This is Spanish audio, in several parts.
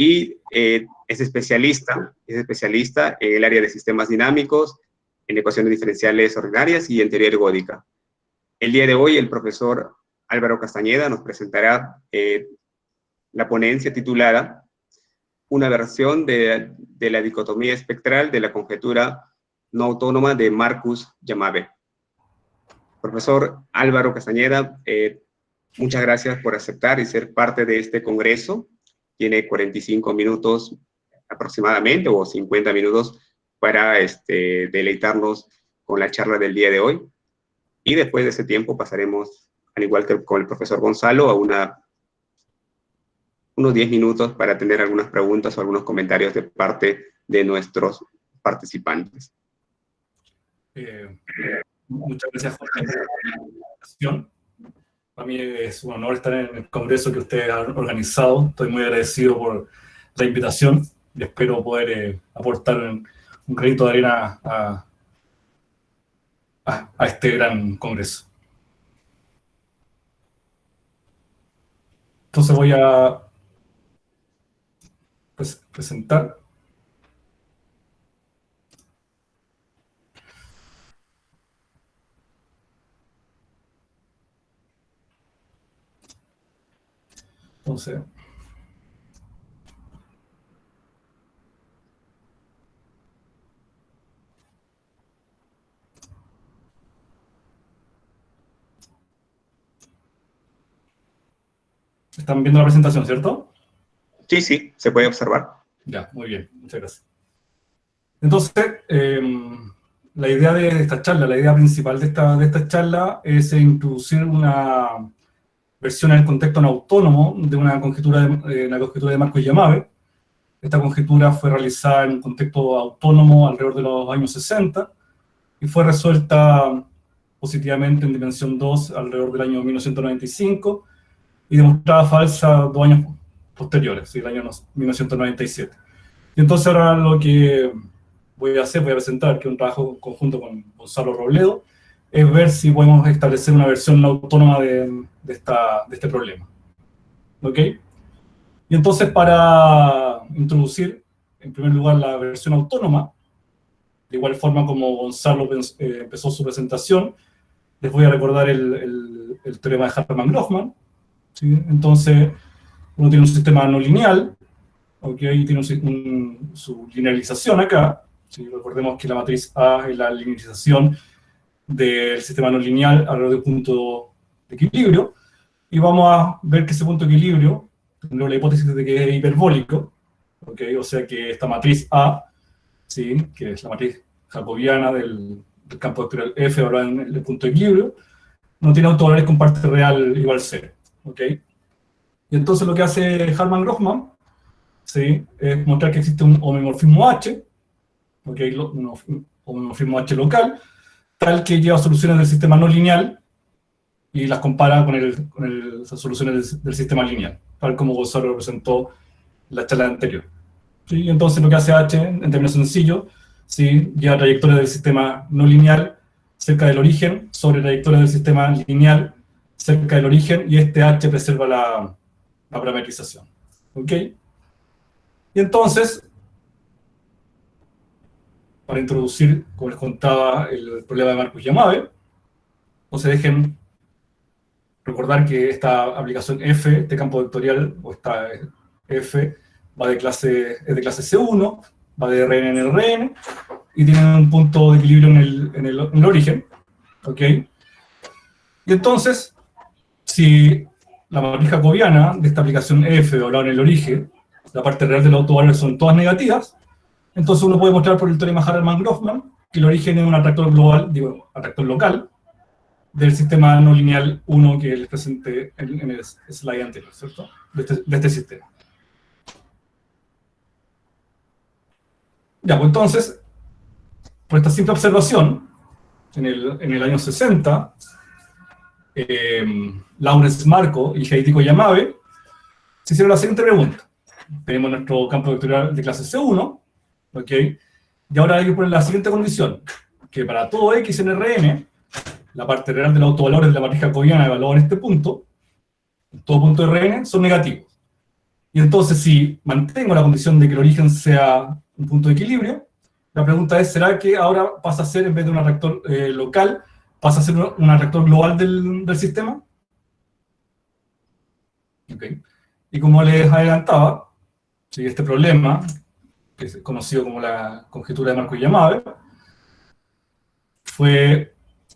y es especialista en el área de sistemas dinámicos, en ecuaciones diferenciales ordinarias y en teoría ergódica. El día de hoy el profesor Álvaro Castañeda nos presentará la ponencia titulada Una versión de la dicotomía espectral de la conjetura no autónoma de Marcus-Yamabe. Profesor Álvaro Castañeda, muchas gracias por aceptar y ser parte de este congreso. Tiene 45 minutos aproximadamente, o 50 minutos, para deleitarnos con la charla del día de hoy. Y después de ese tiempo pasaremos, al igual que con el profesor Gonzalo, a unos 10 minutos para tener algunas preguntas o algunos comentarios de parte de nuestros participantes. Muchas gracias, Jorge, por la presentación. Para mí es un honor estar en el congreso que ustedes han organizado. Estoy muy agradecido por la invitación y espero poder aportar un granito de arena a este gran congreso. Entonces voy a presentar. Entonces, ¿están viendo la presentación, cierto? Sí, sí, se puede observar. Ya, muy bien, muchas gracias. Entonces, la idea de esta charla, la idea principal de esta charla es introducir una versión en el contexto no autónomo de una conjetura de Marcus-Yamabe. Esta conjetura fue realizada en un contexto autónomo alrededor de los años 60 y fue resuelta positivamente en dimensión 2 alrededor del año 1995 y demostrada falsa 2 años posteriores, el año 1997. Y entonces ahora lo que voy a presentar, que es un trabajo conjunto con Gonzalo Robledo, es ver si podemos establecer una versión no autónoma de este problema. ¿Ok? Y entonces para introducir, en primer lugar, la versión autónoma, de igual forma como Gonzalo empezó su presentación, les voy a recordar el teorema de Hartmann-Grossman. ¿Sí? Entonces, uno tiene un sistema no lineal, ¿okay? Y tiene su linealización acá. ¿Sí? Recordemos que la matriz A es la linealización del sistema no lineal alrededor del punto de equilibrio, y vamos a ver que ese punto de equilibrio, tengo la hipótesis de que es hiperbólico, ¿okay? O sea que esta matriz A, ¿sí? Que es la matriz jacobiana del campo vectorial F ahora en el punto de equilibrio, no tiene autovalores con parte real igual a 0. ¿Okay? Y entonces lo que hace Hartmann-Grossman, ¿sí? Es mostrar que existe un homomorfismo H, ¿okay? Un homomorfismo H local, tal que lleva soluciones del sistema no lineal y las compara con las soluciones del sistema lineal, tal como Gonzalo lo presentó en la charla anterior. ¿Sí? Y entonces lo que hace H, en términos sencillos, ¿sí? Lleva trayectorias del sistema no lineal cerca del origen sobre trayectorias del sistema lineal cerca del origen, y este H preserva la parametrización. ¿Ok? Y entonces, para introducir, como les contaba, el problema de Marcus-Yamabe, entonces dejen recordar que esta aplicación F, este campo vectorial, o esta F, es de clase C1, va de Rn en Rn, y tiene un punto de equilibrio en el origen. ¿Ok? Y entonces, si la matriz jacobiana de esta aplicación F valorada en el origen, la parte real del autovalor son todas negativas, entonces uno puede mostrar por el teorema Hartmann-Grossman que el origen es un atractor global, atractor local, del sistema no lineal 1 que les presenté en el slide anterior, ¿cierto? De este sistema. Ya, pues entonces, por esta simple observación, en el año 60, Lawrence Marco y Heitiko Yamabe se hicieron la siguiente pregunta. Tenemos nuestro campo vectorial de clase C1, ¿ok? Y ahora hay que poner la siguiente condición, que para todo X en Rn, la parte real del autovalor de la matriz jacobiana evaluada en este punto, todo punto de Rn son negativos. Y entonces, si mantengo la condición de que el origen sea un punto de equilibrio, la pregunta es, ¿será que ahora pasa a ser, en vez de un reactor local, pasa a ser un reactor global del sistema? Okay. Y como les adelantaba, ¿sí? Este problema, que es conocido como la conjetura de Markov-Yamabe,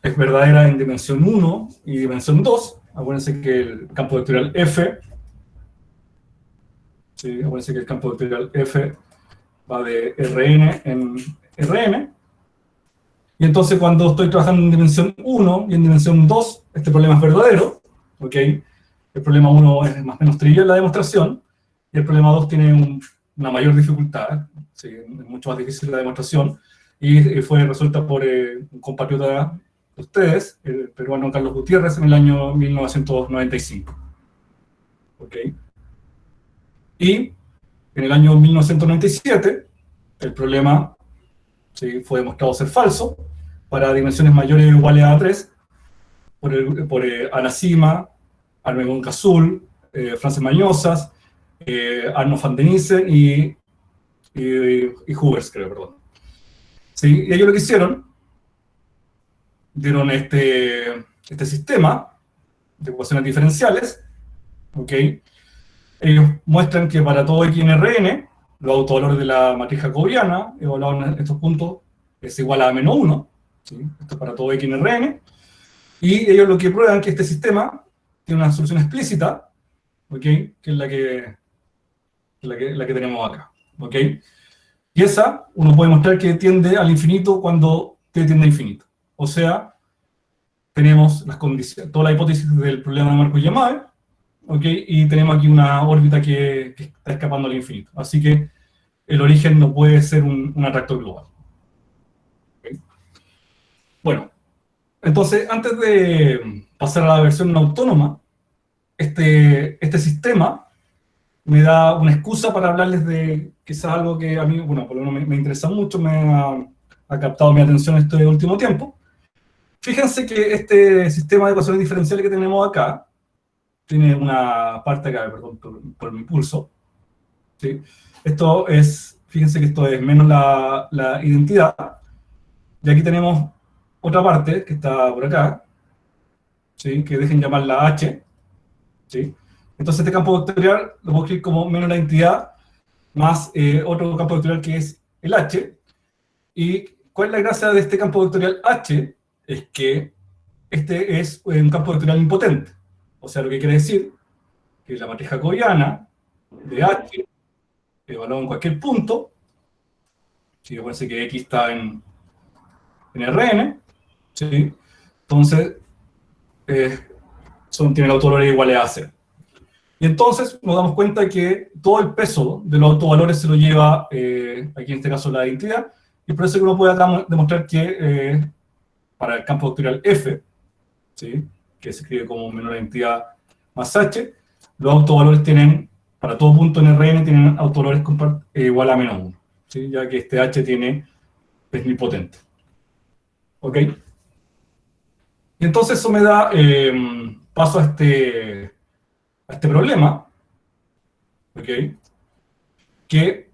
es verdadera en dimensión 1 y dimensión 2. Acuérdense que el campo vectorial F, ¿sí? Acuérdense que el campo vectorial F va de Rn en Rn. Y entonces cuando estoy trabajando en dimensión 1 y en dimensión 2, este problema es verdadero, ¿ok? El problema 1 es más o menos trivial la demostración, y el problema 2 tiene una mayor dificultad, ¿sí? Es mucho más difícil la demostración, y fue resuelta por un compatriota de ustedes, el peruano Carlos Gutiérrez, en el año 1995. ¿Ok? Y en el año 1997, el problema, ¿sí?, fue demostrado ser falso, para dimensiones mayores o iguales a 3, por Anasima, Armengol Cazul, Frances Mañosas, Arno van den Isen y Hubers, creo, perdón. ¿Sí? Y ellos lo que hicieron, dieron este sistema de ecuaciones diferenciales, ¿ok? Ellos muestran que para todo x en Rn, los autovalores de la matriz jacobiana, evaluados en estos puntos, es igual a menos 1, ¿sí? Esto es para todo x en Rn, y ellos lo que prueban es que este sistema tiene una solución explícita, ¿ok? Que es la que tenemos acá, ¿ok? Y esa, uno puede mostrar que tiende al infinito cuando t tiende a infinito. O sea, tenemos las condiciones, toda la hipótesis del problema de Markov-Yamabe, ¿ok? Y tenemos aquí una órbita que está escapando al infinito. Así que el origen no puede ser un atractor global. ¿Okay? Bueno, entonces, antes de pasar a la versión autónoma, este sistema me da una excusa para hablarles de quizás algo que a mí, bueno, por lo menos me interesa mucho, me ha captado mi atención este último tiempo. Fíjense que este sistema de ecuaciones diferenciales que tenemos acá, tiene una parte acá, perdón por mi pulso, ¿sí? Esto es, fíjense que esto es menos la identidad, y aquí tenemos otra parte que está por acá, ¿sí?, que dejen llamarla H, ¿sí? Entonces este campo vectorial lo puedo escribir como menos la identidad más otro campo vectorial que es el H. ¿Y cuál es la gracia de este campo vectorial H? Es que este es un campo vectorial impotente. O sea, lo que quiere decir que la matriz jacobiana de H, evaluada en cualquier punto, si acuérdense que X está en Rn, ¿sí? Entonces, tienen autovalores iguales a 0. Y entonces nos damos cuenta que todo el peso de los autovalores se lo lleva, aquí en este caso, la identidad, y por eso que uno puede demostrar que para el campo vectorial F, ¿sí?, que se escribe como menor la identidad más H, los autovalores tienen, para todo punto en Rn, tienen autovalores igual a menos 1, ¿sí?, ya que este H es nilpotente. ¿Ok? Y entonces eso me da paso a este problema, ¿ok?, que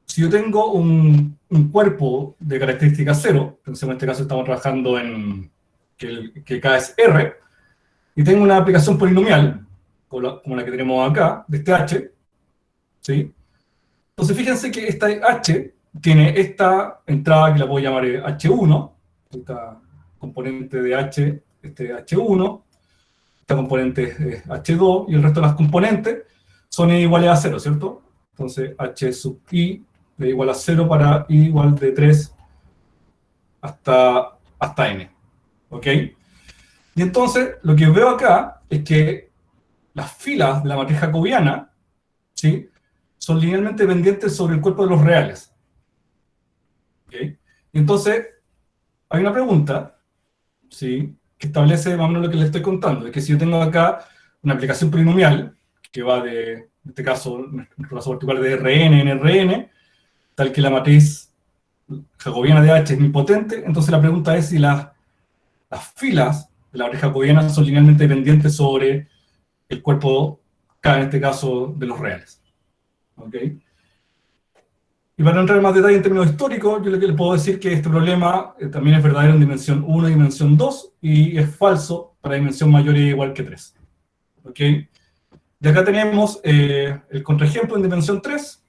si yo tengo un cuerpo de característica 0, entonces en este caso estamos trabajando en que K es R, y tengo una aplicación polinomial, como la que tenemos acá, de este H, ¿sí? Entonces fíjense que esta H tiene esta entrada que la puedo llamar H1, esta componente de H, este H1, esta componente es H2, y el resto de las componentes son iguales a 0, ¿cierto? Entonces H sub I de igual a 0 para I igual de 3 hasta N. ¿Ok? Y entonces lo que veo acá es que las filas de la matriz jacobiana, ¿sí?, son linealmente pendientes sobre el cuerpo de los reales. ¿Ok? Y entonces hay una pregunta, ¿sí?, que establece más o menos lo que les estoy contando, es que si yo tengo acá una aplicación polinomial, que va de, en este caso, nuestro caso particular de Rn en Rn, tal que la matriz jacobiana de H es nilpotente, entonces la pregunta es si las filas de la matriz jacobiana son linealmente dependientes sobre el cuerpo K, en este caso, de los reales. ¿Ok? Y para no entrar en más detalle en términos históricos, yo le puedo decir que este problema también es verdadero en dimensión 1 y dimensión 2, y es falso para dimensión mayor o igual que 3. ¿Ok? Y acá tenemos el contraejemplo en dimensión 3.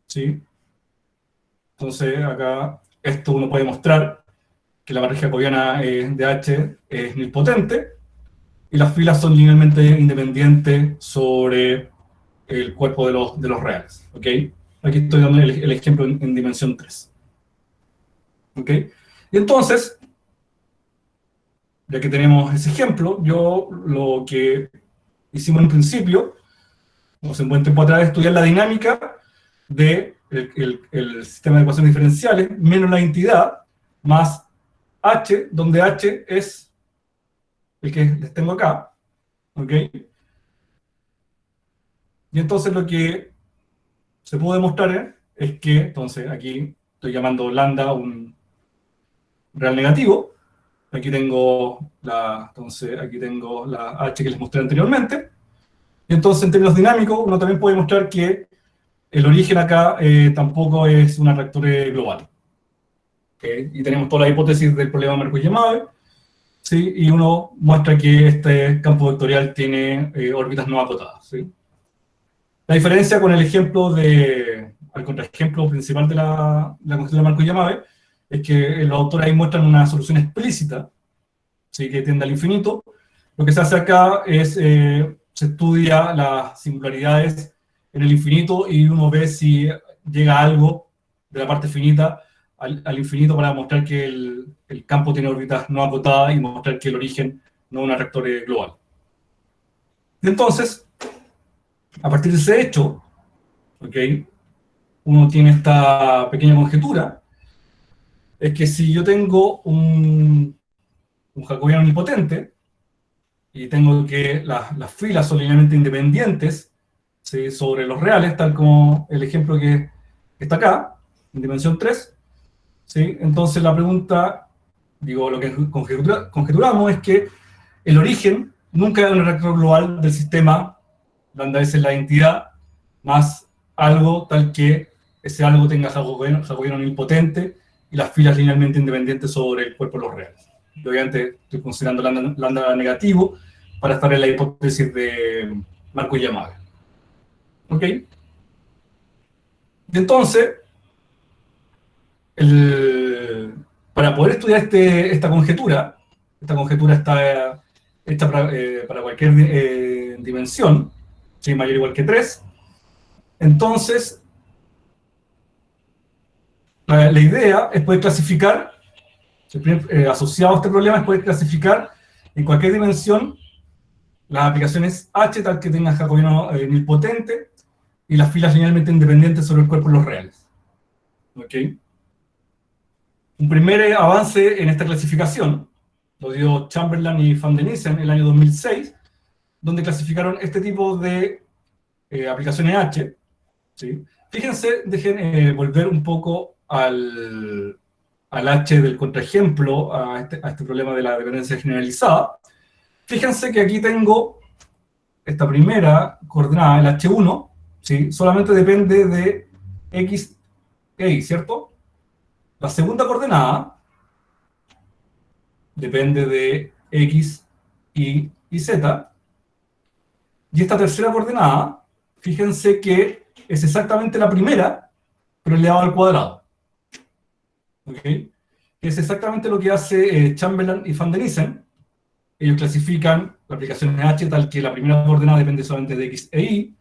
¿Sí? Entonces, acá esto uno puede mostrar que la matriz jacobiana de H es nilpotente, y las filas son linealmente independientes sobre el cuerpo de los reales. ¿Ok? Aquí estoy dando el ejemplo en dimensión 3. ¿Ok? Y entonces, ya que tenemos ese ejemplo, yo lo que hicimos en principio, hace un buen tiempo atrás, es estudiar la dinámica de el sistema de ecuaciones diferenciales menos la entidad más H, donde H es el que les tengo acá. ¿Ok? Y entonces lo que se pudo demostrar es que, entonces aquí estoy llamando lambda un real negativo. Aquí tengo aquí tengo la H que les mostré anteriormente. Y entonces en términos dinámicos uno también puede mostrar que el origen acá tampoco es una reactor global. ¿Okay? Y tenemos toda la hipótesis del problema Marcus-Yamabe, ¿sí? Y uno muestra que este campo vectorial tiene órbitas no acotadas. ¿Sí? La diferencia con el ejemplo el contraejemplo principal de la constitución de Marcus-Yamabe es que los autores ahí muestran una solución explícita, ¿sí? Que tiende al infinito. Lo que se hace acá es, se estudia las singularidades en el infinito y uno ve si llega algo de la parte finita al infinito para mostrar que el campo tiene órbitas no acotadas y mostrar que el origen no es una reactor global. Y entonces, a partir de ese hecho, ¿okay? Uno tiene esta pequeña conjetura, es que si yo tengo un jacobiano nilpotente, y tengo que las filas son linealmente independientes, ¿sí? Sobre los reales, tal como el ejemplo que está acá, en dimensión 3, ¿sí? Entonces la pregunta, digo, lo que conjeturamos es que el origen nunca es un reactor global del sistema, lambda S es la entidad, más algo tal que ese algo tenga jacobiano nilpotente y las filas linealmente independientes sobre el cuerpo de los reales. Y obviamente estoy considerando lambda negativo para estar en la hipótesis de Marcus-Yamabe. ¿Ok? Y entonces, para poder estudiar esta conjetura está hecha para cualquier dimensión, ¿sí? Mayor o igual que 3. Entonces, la idea es poder clasificar, asociado a este problema, es poder clasificar en cualquier dimensión las aplicaciones H, tal que tengan jacobiano nilpotente, y las filas linealmente independientes sobre el cuerpo de los reales. ¿Ok? Un primer avance en esta clasificación lo dio Chamberlain y Van Denissen en el año 2006, donde clasificaron este tipo de aplicaciones H. ¿Sí? Fíjense, dejen volver un poco al H del contraejemplo, a este problema de la dependencia generalizada. Fíjense que aquí tengo esta primera coordenada, el H1, ¿sí? Solamente depende de X e Y, ¿cierto? La segunda coordenada depende de X, Y y Z. Y esta tercera coordenada, fíjense que es exactamente la primera, pero elevado al cuadrado. ¿Ok? Es exactamente lo que hace Chamberlain y Van Denissen. Ellos clasifican la aplicación de H tal que la primera coordenada depende solamente de X e Y,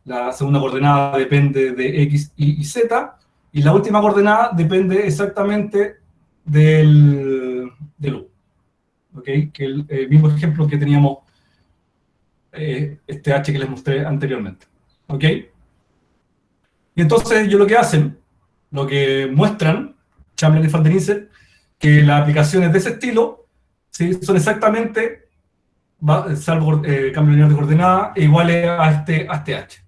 la segunda coordenada depende de X, Y y Z, y la última coordenada depende exactamente del U. ¿Ok? Que el mismo ejemplo que teníamos, este H que les mostré anteriormente. ¿Ok? Y entonces ellos lo que muestran, Chamberlain y Van Denissen, que las aplicaciones de ese estilo, ¿sí? Son exactamente, salvo cambio lineal de coordenada, iguales a este H.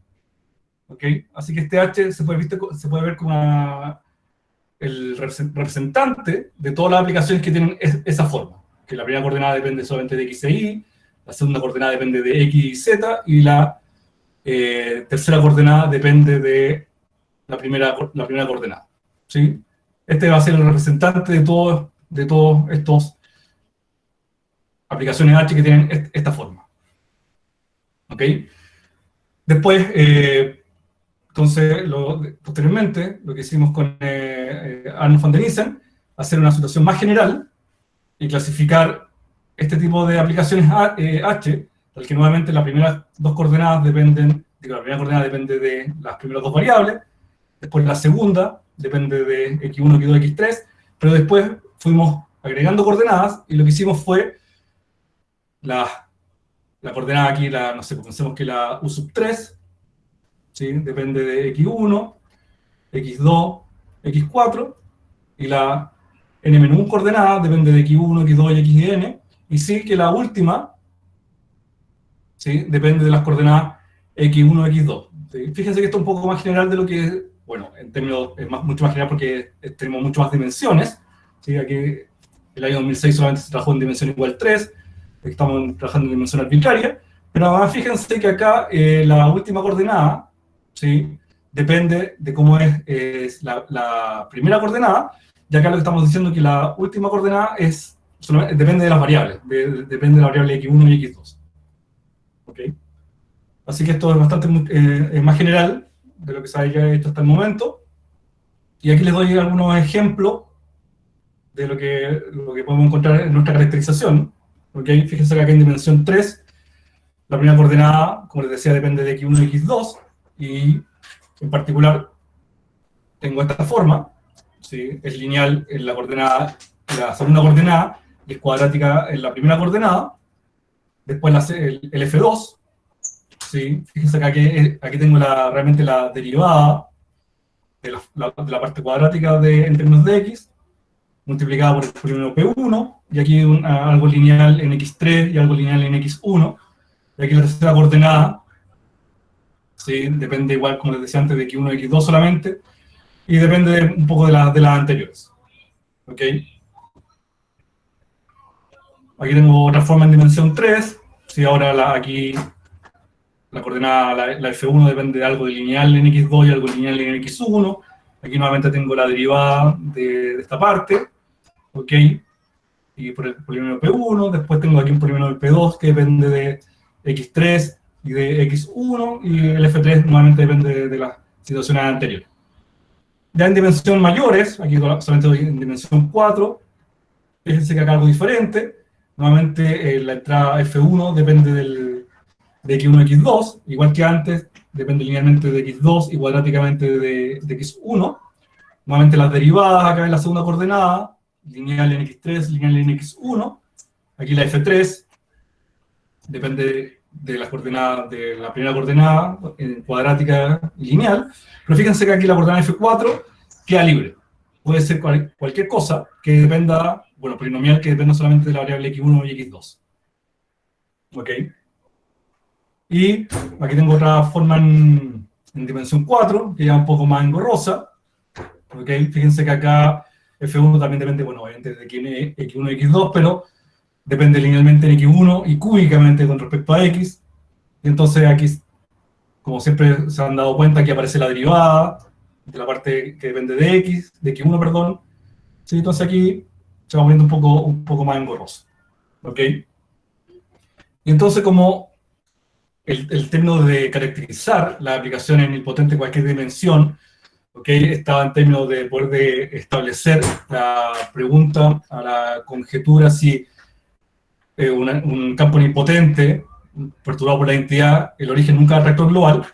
¿Ok? Así que este H se puede ver como el representante de todas las aplicaciones que tienen esa forma. Que la primera coordenada depende solamente de X e Y, la segunda coordenada depende de X y Z, y la tercera coordenada depende de la primera coordenada, ¿sí? Este va a ser el representante de todos estos aplicaciones H que tienen esta forma. ¿Ok? Después, entonces, posteriormente, lo que hicimos con Arnold van der Nissen, hacer una situación más general y clasificar este tipo de aplicaciones H, tal que nuevamente las primeras dos coordenadas dependen, digo, la primera coordenada depende de las primeras dos variables, después la segunda depende de x1, x2, x3, pero después fuimos agregando coordenadas y lo que hicimos fue la coordenada aquí, no sé, pensemos que la u sub 3, ¿sí? Depende de x1, x2, x4, y la n-1 coordenada depende de x1, x2 y xn, y sí que la última, ¿sí? Depende de las coordenadas x1, x2. ¿Sí? Fíjense que esto es un poco más general de lo que, bueno, en términos, es mucho más general porque tenemos mucho más dimensiones, ¿sí? Aquí el año 2006 solamente se trabajó en dimensión igual 3, estamos trabajando en dimensión arbitraria, pero además fíjense que acá la última coordenada, ¿sí? Depende de cómo es la primera coordenada, y acá lo que estamos diciendo es que la última coordenada depende de las variables, depende de la variable x1 y x2. ¿Ok? Así que esto es bastante más general de lo que se ha hecho hasta el momento, y aquí les doy algunos ejemplos de lo que podemos encontrar en nuestra caracterización. ¿Okay? Fíjense que acá en dimensión 3, la primera coordenada, como les decía, depende de x1 y x2, y en particular tengo esta forma, ¿sí? Es lineal en la segunda coordenada, y es cuadrática en la primera coordenada. Después el f2, ¿sí? Fíjense que aquí tengo realmente la derivada de la parte cuadrática en términos de x, multiplicada por el polinomio P1, y aquí algo lineal en x3 y algo lineal en x1, y aquí la tercera coordenada, ¿sí? Depende igual, como les decía antes, de x1 y x2 solamente, y depende un poco de las anteriores. ¿Ok? Aquí tengo otra forma en dimensión 3, ¿sí? Ahora aquí la coordenada, la f1 depende de algo lineal en x2 y algo lineal en x1, aquí nuevamente tengo la derivada de esta parte, ¿ok? Y por el polinomio P1, después tengo aquí un polinomio P2 que depende de x3 y de x1, y el f3 nuevamente depende de las situaciones anteriores. Ya en dimensión mayores, aquí solamente doy en dimensión 4, fíjense que acá algo diferente, nuevamente la entrada f1 depende de x1 y x2, igual que antes, depende linealmente de x2 y cuadráticamente de x1, nuevamente las derivadas acá en la segunda coordenada, lineal en x3, lineal en x1, aquí la f3 depende de las coordenadas de la primera coordenada, en cuadrática y lineal, pero fíjense que aquí la coordenada f4 queda libre. Puede ser cualquier cosa que dependa, bueno, polinomial que dependa solamente de la variable x1 y x2. ¿Ok? Y aquí tengo otra forma en dimensión 4, que ya es un poco más engorrosa. ¿Ok? Fíjense que acá f1 también depende, bueno, obviamente de x1 y x2, pero depende linealmente en x1 y cúbicamente con respecto a x. Y entonces aquí, como siempre se han dado cuenta, aquí aparece la derivada de la parte que depende de x, de x1, perdón. ¿Sí? Entonces aquí se va poniendo un poco más engorroso. ¿Ok? Y entonces, como el término de caracterizar la aplicación en nilpotente de cualquier dimensión, ¿okay? Estaba en términos de poder establecer la pregunta a la conjetura si un campo nilpotente perturbado por la identidad, el origen nunca es reactor global.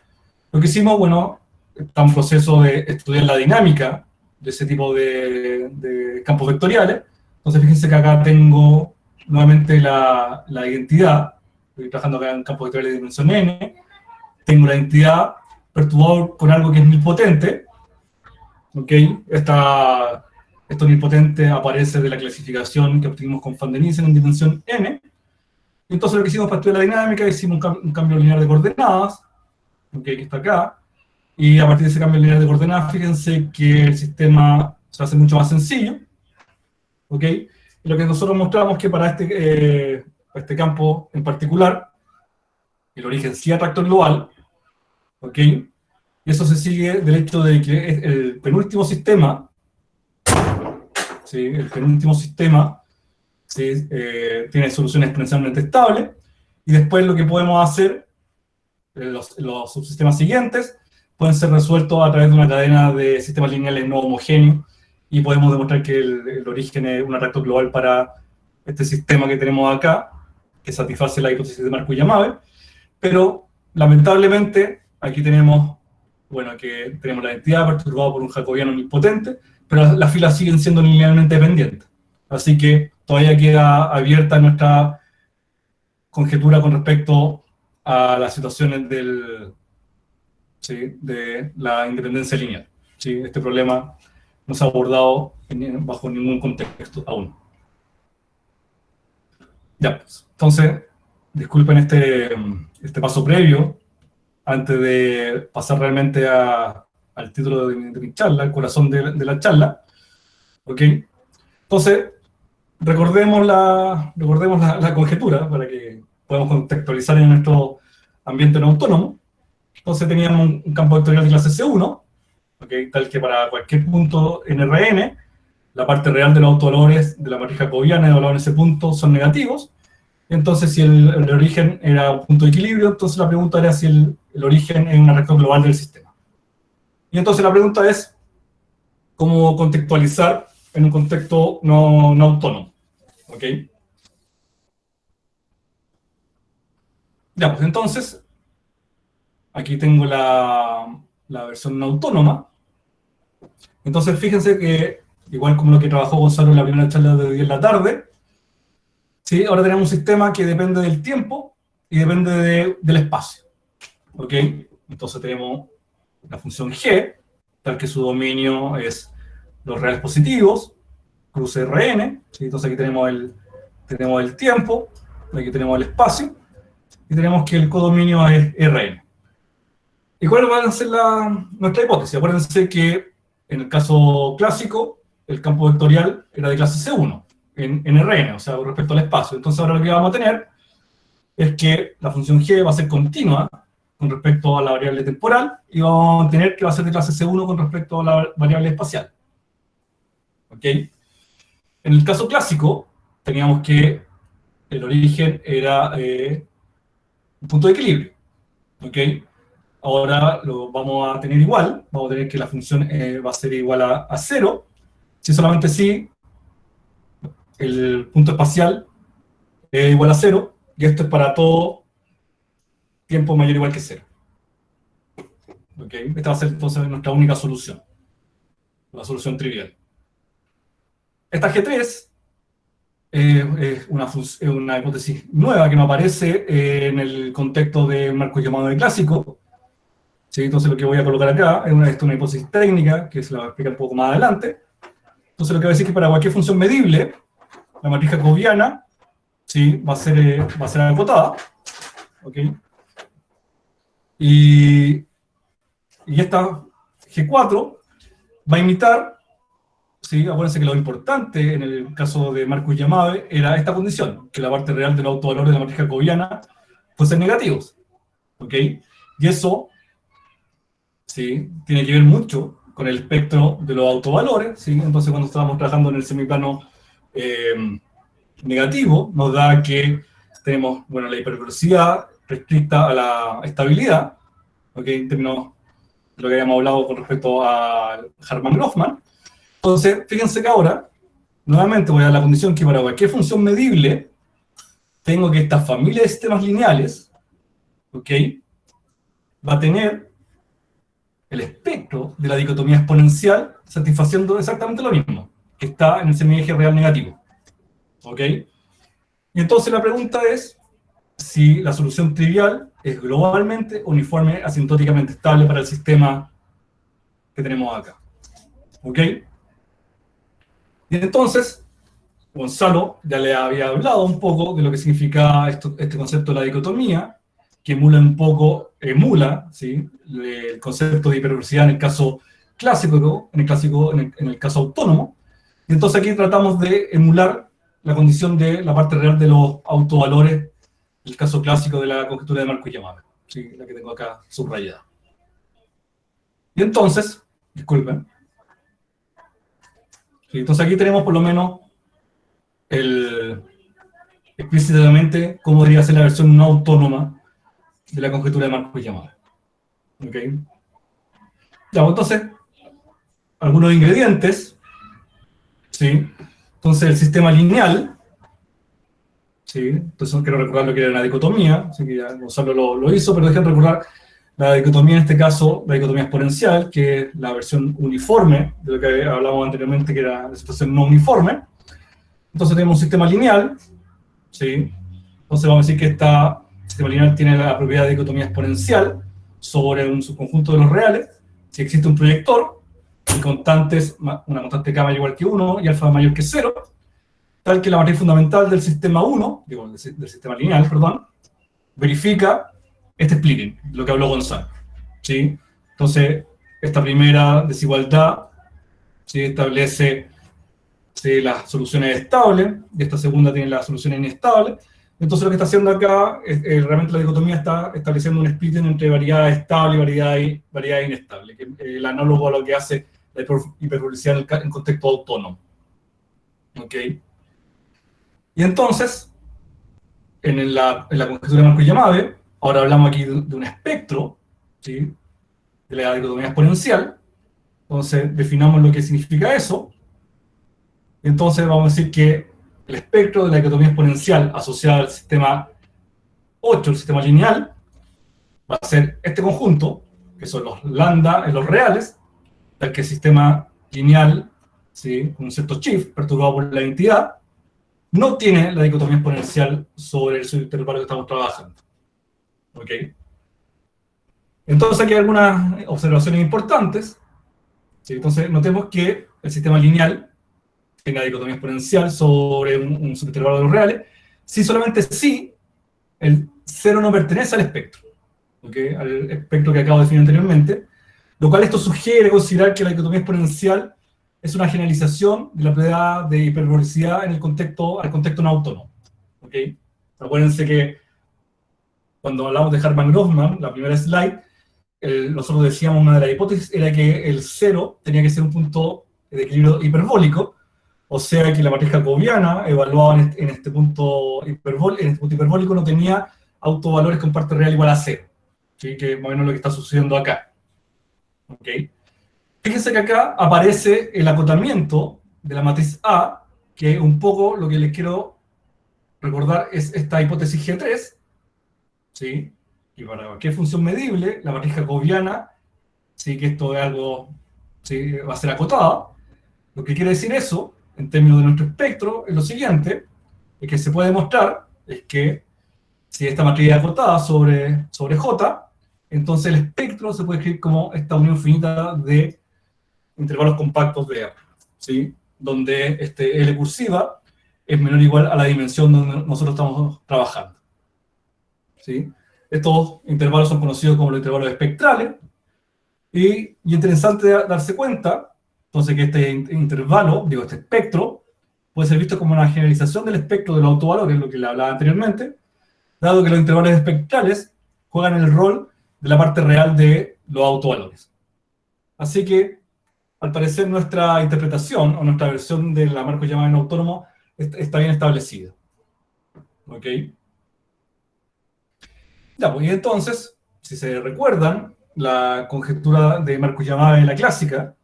Lo que hicimos, bueno, está en proceso de estudiar la dinámica de ese tipo de campos vectoriales. Entonces fíjense que acá tengo nuevamente la identidad, estoy trabajando acá en campos vectoriales de dimensión n, tengo la identidad perturbado con algo que es nilpotente, ¿ok? Esto nilpotente aparece de la clasificación que obtuvimos con van der Nissen en dimensión n. Entonces lo que hicimos para estudiar la dinámica, hicimos un cambio lineal de coordenadas, ¿ok? Que está acá, y a partir de ese cambio lineal de coordenadas, fíjense que el sistema se hace mucho más sencillo, ¿ok? Y lo que nosotros mostramos es que para este campo en particular, el origen sí es reactor global, ¿ok? Y eso se sigue del hecho de que el penúltimo sistema, ¿sí? El penúltimo sistema, ¿sí? Tiene solución exponencialmente estable, y después lo que podemos hacer, los subsistemas siguientes, pueden ser resueltos a través de una cadena de sistemas lineales no homogéneos, y podemos demostrar que el origen es un arreglo global para este sistema que tenemos acá, que satisface la hipótesis de Marcus-Yamabe, pero lamentablemente aquí tenemos, bueno, que tenemos la entidad perturbada por un jacobiano omnipotente, pero las filas siguen siendo linealmente dependientes. Así que todavía queda abierta nuestra conjetura con respecto a las situaciones ¿sí? de la independencia lineal. ¿Sí? Este problema no se ha abordado bajo ningún contexto aún. Ya, pues, entonces, disculpen este paso previo, antes de pasar realmente al título de mi charla, el corazón de la charla. ¿Ok? Entonces, recordemos la conjetura para que podamos contextualizar en nuestro ambiente no autónomo. Entonces teníamos un campo vectorial de clase C1, ¿okay? Tal que para cualquier punto en Rn, la parte real de los autovalores de la matriz jacobiana evaluada en ese punto son negativos. Entonces, si el origen era un punto de equilibrio, entonces la pregunta era si el origen es una recta global del sistema. Y entonces la pregunta es, ¿cómo contextualizar en un contexto no autónomo? ¿Ok? Ya, pues entonces, aquí tengo la versión no autónoma. Entonces, fíjense que, igual como lo que trabajó Gonzalo en la primera charla de hoy en la tarde, ¿sí? Ahora tenemos un sistema que depende del tiempo y depende del espacio. ¿Ok? Entonces tenemos la función g, tal que su dominio es los reales positivos, cruce Rn, ¿sí? Entonces aquí tenemos el tiempo, aquí tenemos el espacio, y tenemos que el codominio es Rn. ¿Y cuál va a ser nuestra hipótesis? Acuérdense que en el caso clásico, el campo vectorial era de clase C1, en Rn, o sea, respecto al espacio. Entonces ahora lo que vamos a tener es que la función g va a ser continua con respecto a la variable temporal, y vamos a tener que va a ser de clase C1 con respecto a la variable espacial. ¿Ok? En el caso clásico, teníamos que el origen era un punto de equilibrio. ¿Ok? Ahora lo vamos a tener igual, vamos a tener que la función va a ser igual a 0, si solamente si el punto espacial es igual a 0, y esto es para todo tiempo mayor o igual que 0. ¿Ok? Esta va a ser entonces nuestra única solución, la solución trivial. Esta G3 es una hipótesis nueva que no aparece en el contexto de Marcus-Yamabe clásico. ¿Sí? Entonces lo que voy a colocar acá es una hipótesis técnica, que se la voy a explicar un poco más adelante. Entonces lo que voy a decir es que para cualquier función medible, la matriz jacobiana, ¿sí? va a ser acotada. ¿Ok? Y esta G4 va a imitar, ¿sí? Acuérdense que lo importante en el caso de Marcus-Yamabe era esta condición, que la parte real de los autovalores de la matriz jacobiana fuesen negativos. ¿Ok? Y eso, ¿sí? tiene que ver mucho con el espectro de los autovalores, ¿sí? Entonces cuando estábamos trabajando en el semiplano negativo, nos da que tenemos, bueno, la hipervelocidad restricta a la estabilidad, ¿ok? En términos de lo que habíamos hablado con respecto a Hartmann-Grofman. Entonces, fíjense que ahora, nuevamente voy a dar la condición que para cualquier función medible, tengo que esta familia de sistemas lineales, ¿ok? va a tener el espectro de la dicotomía exponencial satisfaciendo exactamente lo mismo, que está en el semieje real negativo. ¿Ok? Y entonces la pregunta es si la solución trivial es globalmente uniforme asintóticamente estable para el sistema que tenemos acá. ¿Ok? Y entonces, Gonzalo ya le había hablado un poco de lo que significa este concepto de la dicotomía, que emula ¿sí? el concepto de hipervelocidad en el caso clásico, en el caso autónomo. Y entonces aquí tratamos de emular la condición de la parte real de los autovalores, el caso clásico de la conjetura de Marcus-Yamabe, ¿sí? La que tengo acá subrayada. Y entonces, disculpen, sí, entonces aquí tenemos por lo menos explícitamente cómo debería ser la versión no autónoma de la conjetura de Markov-Yamabe. ¿Ok? Ya, pues, entonces, algunos ingredientes, ¿sí? Entonces, el sistema lineal, ¿sí? Entonces, no quiero recordar lo que era la dicotomía, así que ya Gonzalo lo hizo, pero dejen recordar la dicotomía, en este caso, la dicotomía exponencial, que es la versión uniforme de lo que hablábamos anteriormente, que era la situación no uniforme. Entonces, tenemos un sistema lineal, ¿sí? Entonces, vamos a decir que este sistema lineal tiene la propiedad de dicotomía exponencial sobre un subconjunto de los reales. Si existe un proyector, y constantes, una constante k mayor igual que 1 y alfa mayor que 0, tal que la matriz fundamental del sistema 1, digo, del sistema lineal, perdón, verifica este splitting, lo que habló Gonzalo, ¿sí? Entonces, esta primera desigualdad, ¿sí?, establece, ¿sí?, las soluciones estables, y esta segunda tiene las soluciones inestables. Entonces, lo que está haciendo acá, realmente la dicotomía está estableciendo un splitting entre variedad estable y variedad inestable, que es el análogo a lo que hace la hiperbolicidad en contexto autónomo. ¿Ok? Y entonces, en la conjetura de Markov-Yamabe, ahora hablamos aquí de un espectro, ¿sí?, de la dicotomía exponencial. Entonces, definamos lo que significa eso. Entonces, vamos a decir que el espectro de la dicotomía exponencial asociada al sistema 8, el sistema lineal, va a ser este conjunto, que son los lambda en los reales, tal que el sistema lineal, ¿sí?, con un cierto shift perturbado por la identidad, no tiene la dicotomía exponencial sobre el subintervalo que estamos trabajando. ¿Ok? Entonces aquí hay algunas observaciones importantes. ¿Sí? Entonces notemos que el sistema lineal tiene la dicotomía exponencial sobre un subintervalo de los reales, si solamente si el 0 no pertenece al espectro, ¿ok?, al espectro que acabo de definir anteriormente, lo cual esto sugiere considerar que la dicotomía exponencial es una generalización de la propiedad de hiperbolicidad al contexto no autónomo. ¿Ok? Acuérdense que cuando hablamos de Hartman-Grossman, la primera slide, nosotros decíamos, una de las hipótesis era que el 0 tenía que ser un punto de equilibrio hiperbólico, o sea que la matriz jacobiana, evaluada en este punto hiperbólico, no tenía autovalores con parte real igual a 0. ¿Sí? Que es más o menos lo que está sucediendo acá. ¿Ok? Fíjense que acá aparece el acotamiento de la matriz A, que un poco lo que les quiero recordar es esta hipótesis G3, ¿sí? Y para cualquier función medible, la matriz jacobiana, ¿sí?, que esto es algo, ¿sí?, va a ser acotada. Lo que quiere decir eso, en términos de nuestro espectro, es lo siguiente, es que se puede demostrar, es que si esta matriz es acotada sobre J, entonces el espectro se puede escribir como esta unión finita de intervalos compactos de R, ¿sí?, donde L cursiva es menor o igual a la dimensión donde nosotros estamos trabajando. ¿Sí? Estos intervalos son conocidos como los intervalos espectrales, y interesante darse cuenta, entonces, que este intervalo, digo, este espectro, puede ser visto como una generalización del espectro de los autovalores, que es lo que le hablaba anteriormente, dado que los intervalos espectrales juegan el rol de la parte real de los autovalores. Así que, al parecer, nuestra interpretación, o nuestra versión de la Markov-Yamabe no autónomo, está bien establecida. ¿Ok? Ya, pues, y entonces, si se recuerdan, la conjetura de Markov-Yamabe, la clásica,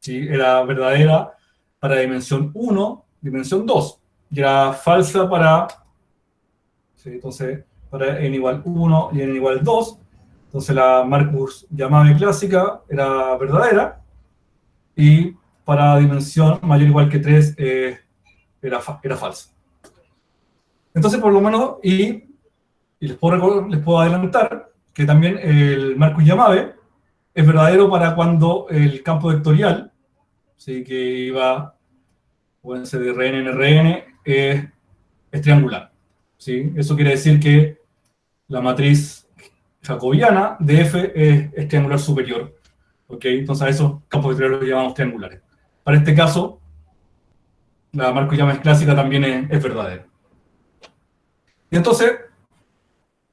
¿sí?, era verdadera para dimensión 1, dimensión 2, y era falsa para, ¿sí?, entonces, para n igual 1 y n igual 2. Entonces la Markov-Yamabe clásica era verdadera, y para dimensión mayor o igual que 3 era falsa. Entonces, por lo menos, y les puedo adelantar que también el Markov-Yamabe es verdadero para cuando el campo vectorial, ¿sí?, que iba, pueden ser de Rn en Rn, es triangular. ¿Sí? Eso quiere decir que la matriz jacobiana de F es triangular superior. ¿Ok? Entonces a esos campos vectoriales los llamamos triangulares. Para este caso, la Markov-Yamabe clásica también es verdadera. Y entonces,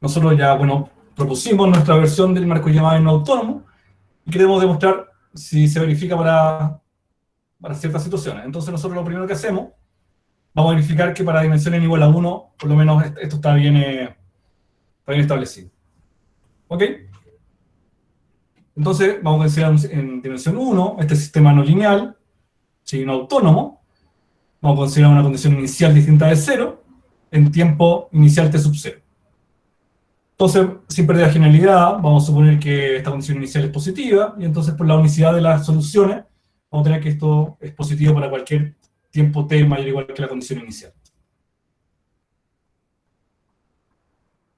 nosotros ya, bueno, propusimos nuestra versión del Markov-Yamabe no autónomo, y queremos demostrar si se verifica para ciertas situaciones. Entonces nosotros lo primero que hacemos, vamos a verificar que para dimensión n igual a 1, por lo menos esto está bien establecido. ¿Ok? Entonces vamos a considerar en dimensión 1 este sistema no lineal, ¿sí? No autónomo. Vamos a considerar una condición inicial distinta de 0 en tiempo inicial t sub 0. Entonces, sin perder la generalidad, vamos a suponer que esta condición inicial es positiva, y entonces por la unicidad de las soluciones, vamos a tener que esto es positivo para cualquier tiempo t mayor o igual que la condición inicial.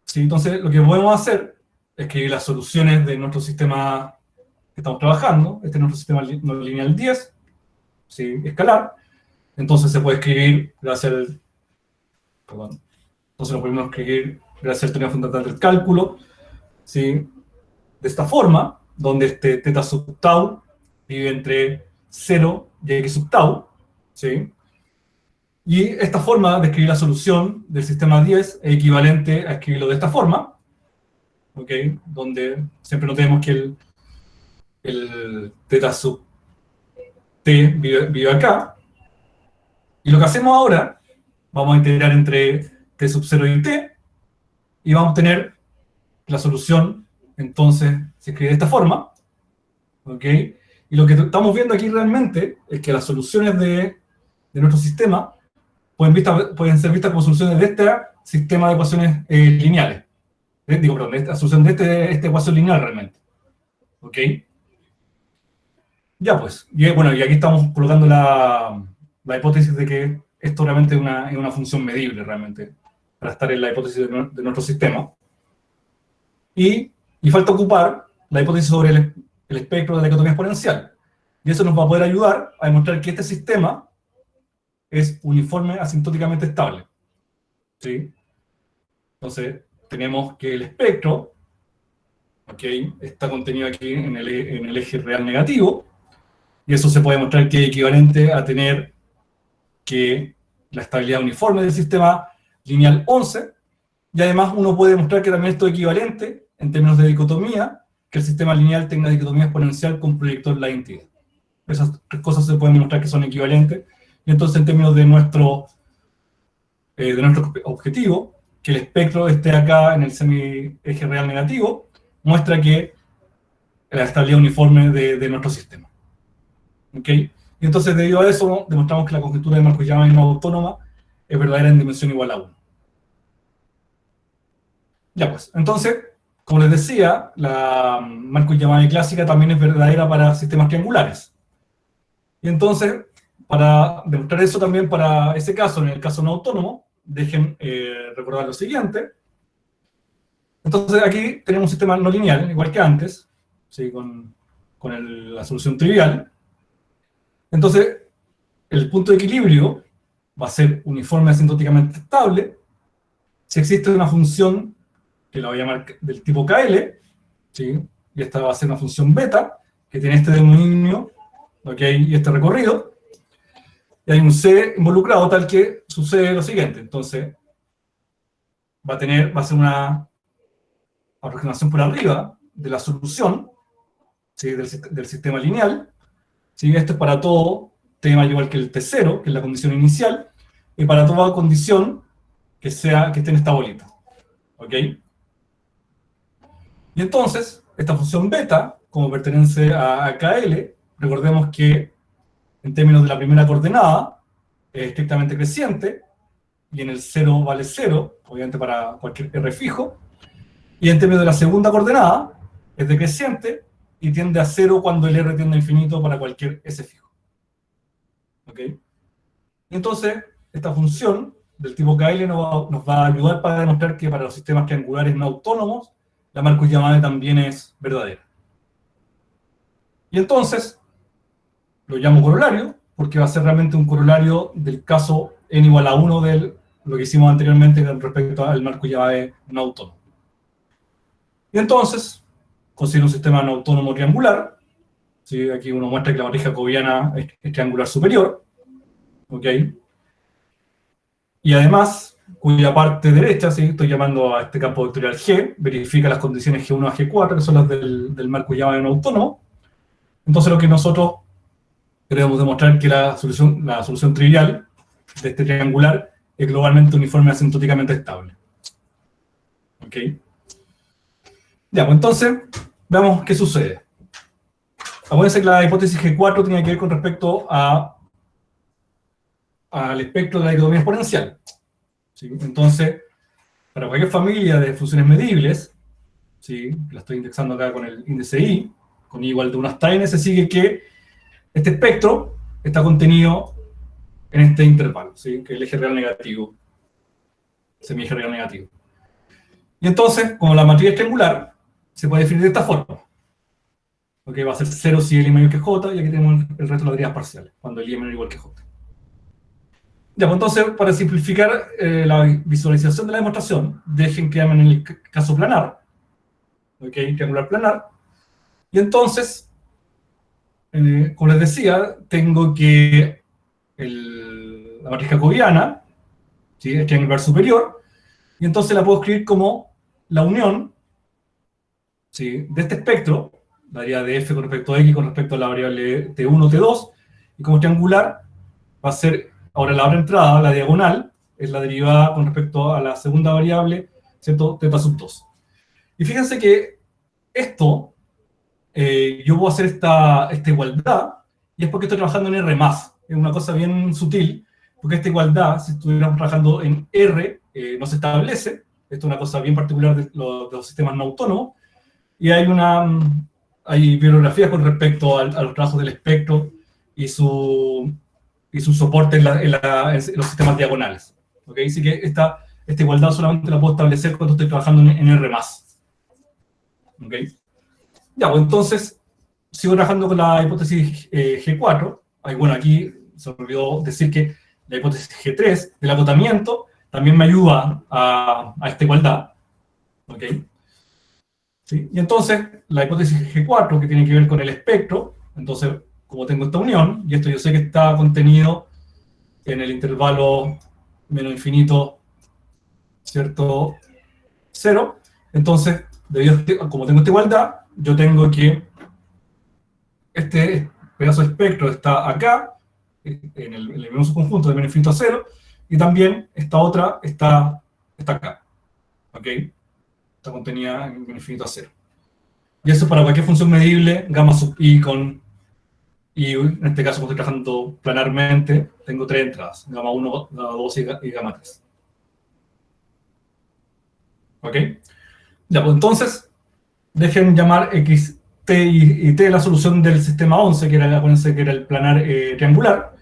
¿Sí? Entonces, lo que podemos hacer es que las soluciones de nuestro sistema que estamos trabajando, este es nuestro sistema no lineal 10, ¿sí? Escalar, entonces se puede escribir gracias al... Perdón. Entonces lo podemos escribir gracias al teorema fundamental del cálculo, ¿sí? De esta forma, donde este θ sub tau vive entre 0 y x sub tau, ¿sí? Y esta forma de escribir la solución del sistema 10 es equivalente a escribirlo de esta forma, ¿ok? Donde siempre notemos que el θ sub t vive acá. Y lo que hacemos ahora, vamos a integrar entre t sub 0 y t, y vamos a obtener la solución, entonces, se escribe de esta forma, ¿ok? Y lo que estamos viendo aquí realmente es que las soluciones de nuestro sistema pueden ser vistas como soluciones de este sistema de ecuaciones lineales. Perdón, la solución de esta ecuación lineal realmente. ¿Ok? Ya pues, y bueno, y aquí estamos colocando la hipótesis de que esto realmente es una función medible realmente, para estar en la hipótesis de nuestro sistema. Y falta ocupar la hipótesis sobre el espectro de la dicotomía exponencial. Y eso nos va a poder ayudar a demostrar que este sistema es uniforme asintóticamente estable. ¿Sí? Entonces, tenemos que el espectro, ¿ok?, está contenido aquí en el eje real negativo, y eso se puede demostrar que es equivalente a tener que la estabilidad uniforme del sistema lineal 11, y además uno puede demostrar que también esto es equivalente, en términos de dicotomía, que el sistema lineal tenga dicotomía exponencial con proyector la entidad. Esas tres cosas se pueden demostrar que son equivalentes, y entonces en términos de nuestro objetivo, que el espectro esté acá en el semi-eje real negativo, muestra que la estabilidad uniforme de nuestro sistema. ¿Ok? Y entonces debido a eso demostramos que la conjetura de Marcus-Yamae no autónoma es verdadera en dimensión igual a 1. Ya pues, entonces, como les decía, la Marcus-Yamae clásica también es verdadera para sistemas triangulares. Y entonces, para demostrar eso también para ese caso, en el caso no autónomo, dejen recordar lo siguiente. Entonces aquí tenemos un sistema no lineal, igual que antes, ¿sí?, con la solución trivial. Entonces, el punto de equilibrio va a ser uniforme asintóticamente estable si existe una función que la voy a llamar del tipo KL, ¿sí?, y esta va a ser una función beta, que tiene este dominio, ¿ok?, y este recorrido, y hay un C involucrado tal que sucede lo siguiente. Entonces, va a ser una aproximación por arriba de la solución, ¿sí?, del sistema lineal, ¿sí? Esto es para todo t mayor igual que el t0, que es la condición inicial, y para toda condición que esté en esta bolita. ¿Ok? Y entonces, esta función beta, como pertenece a KL, recordemos que en términos de la primera coordenada es estrictamente creciente, y en el 0 vale 0, obviamente para cualquier R fijo, y en términos de la segunda coordenada es decreciente, y tiende a 0 cuando el R tiende a infinito para cualquier S fijo. ¿Ok? Y entonces, esta función del tipo KL nos va a ayudar para demostrar que para los sistemas triangulares no autónomos, la Marcus-Yamae también es verdadera. Y entonces, lo llamo corolario, porque va a ser realmente un corolario del caso n igual a 1 de lo que hicimos anteriormente con respecto al Marcus-Yamae no autónomo. Y entonces, considero un sistema no autónomo triangular, ¿sí? Aquí uno muestra que la matriz jacobiana es triangular superior, ¿ok? Y además, cuya parte derecha, ¿sí?, estoy llamando a este campo vectorial G, verifica las condiciones G1 a G4, que son las del Marcus-Yamae no autónomo. Entonces lo que nosotros queremos demostrar es que la solución trivial de este triangular es globalmente uniforme asintóticamente estable. ¿Ok? Ya, pues entonces, veamos qué sucede. Acuérdense que la hipótesis G4 tenía que ver con respecto al espectro de la dicotomía exponencial. ¿Sí? Entonces, para cualquier familia de funciones medibles, ¿sí? La estoy indexando acá con el índice I, con I igual de 1 hasta n, se sigue que este espectro está contenido en este intervalo, ¿sí? Que es el eje real negativo, semieje real negativo. Y entonces, como la matriz es triangular, se puede definir de esta forma. ¿Ok? Va a ser 0 si L es mayor que J, y aquí tenemos el resto de las derivas parciales, cuando L es menor o igual que J. Ya, pues entonces, para simplificar la visualización de la demostración, dejen que llamen en el caso planar, ¿ok? Triangular planar, y entonces, como les decía, tengo que la matriz jacobiana, ¿sí? Es triangular superior, y entonces la puedo escribir como la unión, ¿sí? De este espectro, la derivada de f con respecto a x con respecto a la variable t1, t2, y como triangular va a ser, ahora la otra entrada, la diagonal, es la derivada con respecto a la segunda variable, ¿cierto? Teta sub 2. Y fíjense que esto, yo puedo hacer esta igualdad, y es porque estoy trabajando en R+. Es una cosa bien sutil, porque esta igualdad, si estuviéramos trabajando en R, no se establece. Esto es una cosa bien particular de los sistemas no autónomos. Y hay bibliografías con respecto a los trabajos del espectro y su soporte en los sistemas diagonales. ¿Okay? Así que esta igualdad solamente la puedo establecer cuando estoy trabajando en R+. ¿Okay? Ya, pues entonces, sigo trabajando con la hipótesis G4. Bueno, aquí se me olvidó decir que la hipótesis G3 del acotamiento también me ayuda a esta igualdad. ¿Ok? ¿Sí? Y entonces, la hipótesis G4, que tiene que ver con el espectro, entonces, como tengo esta unión, y esto yo sé que está contenido en el intervalo menos infinito, ¿cierto? 0, entonces, como tengo esta igualdad, yo tengo que este pedazo de espectro está acá, en el mismo subconjunto de menos infinito a 0, y también esta otra está acá. ¿Ok? Está contenida en menos infinito a 0. Y eso para cualquier función medible, gamma sub i con i, en este caso, como estoy trabajando planarmente, tengo 3 entradas, gamma 1, gamma 2 y gamma 3. ¿Ok? Ya, pues entonces, dejen llamar x, t y t la solución del sistema 11, que era, acuérdense que era el planar triangular,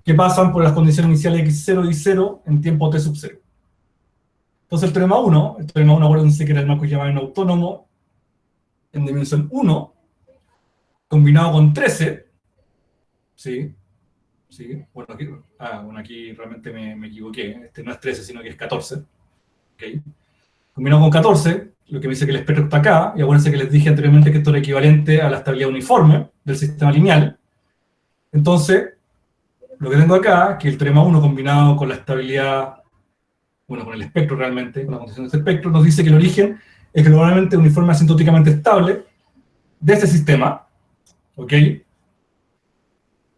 que pasan por las condiciones iniciales x0 y 0 en tiempo t sub 0. Entonces el teorema 1, acuérdense que era el marco llamado autónomo en dimensión 1, combinado con 13, ¿sí? ¿Sí? Bueno, aquí realmente me equivoqué, este no es 13, sino que es 14. ¿Okay? Combinado con 14, lo que me dice que el espectro está acá, y acuérdense que les dije anteriormente que esto era equivalente a la estabilidad uniforme del sistema lineal. Entonces, lo que tengo acá, que el teorema 1 combinado con la estabilidad, bueno, con el espectro realmente, con la condición de este espectro, nos dice que el origen es globalmente uniforme asintóticamente estable de este sistema, ¿ok?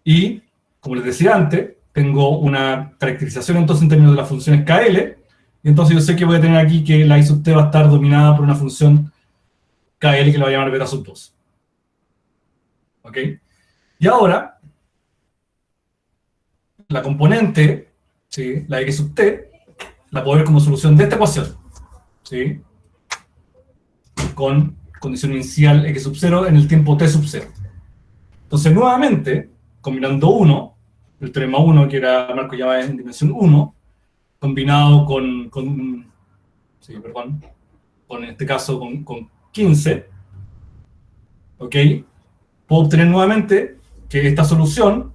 Y, como les decía antes, tengo una caracterización entonces en términos de las funciones KL, y entonces yo sé que voy a tener aquí que la I sub t va a estar dominada por una función KL que la voy a llamar beta sub 2. ¿Ok? Y ahora, la componente, ¿sí? La x sub t, la puedo ver como solución de esta ecuación, ¿sí? Con condición inicial x sub 0 en el tiempo t sub 0. Entonces, nuevamente, combinando 1, el teorema 1, que era marco llamado en dimensión 1, combinado con en este caso con 15, ¿ok? Puedo obtener nuevamente que esta solución,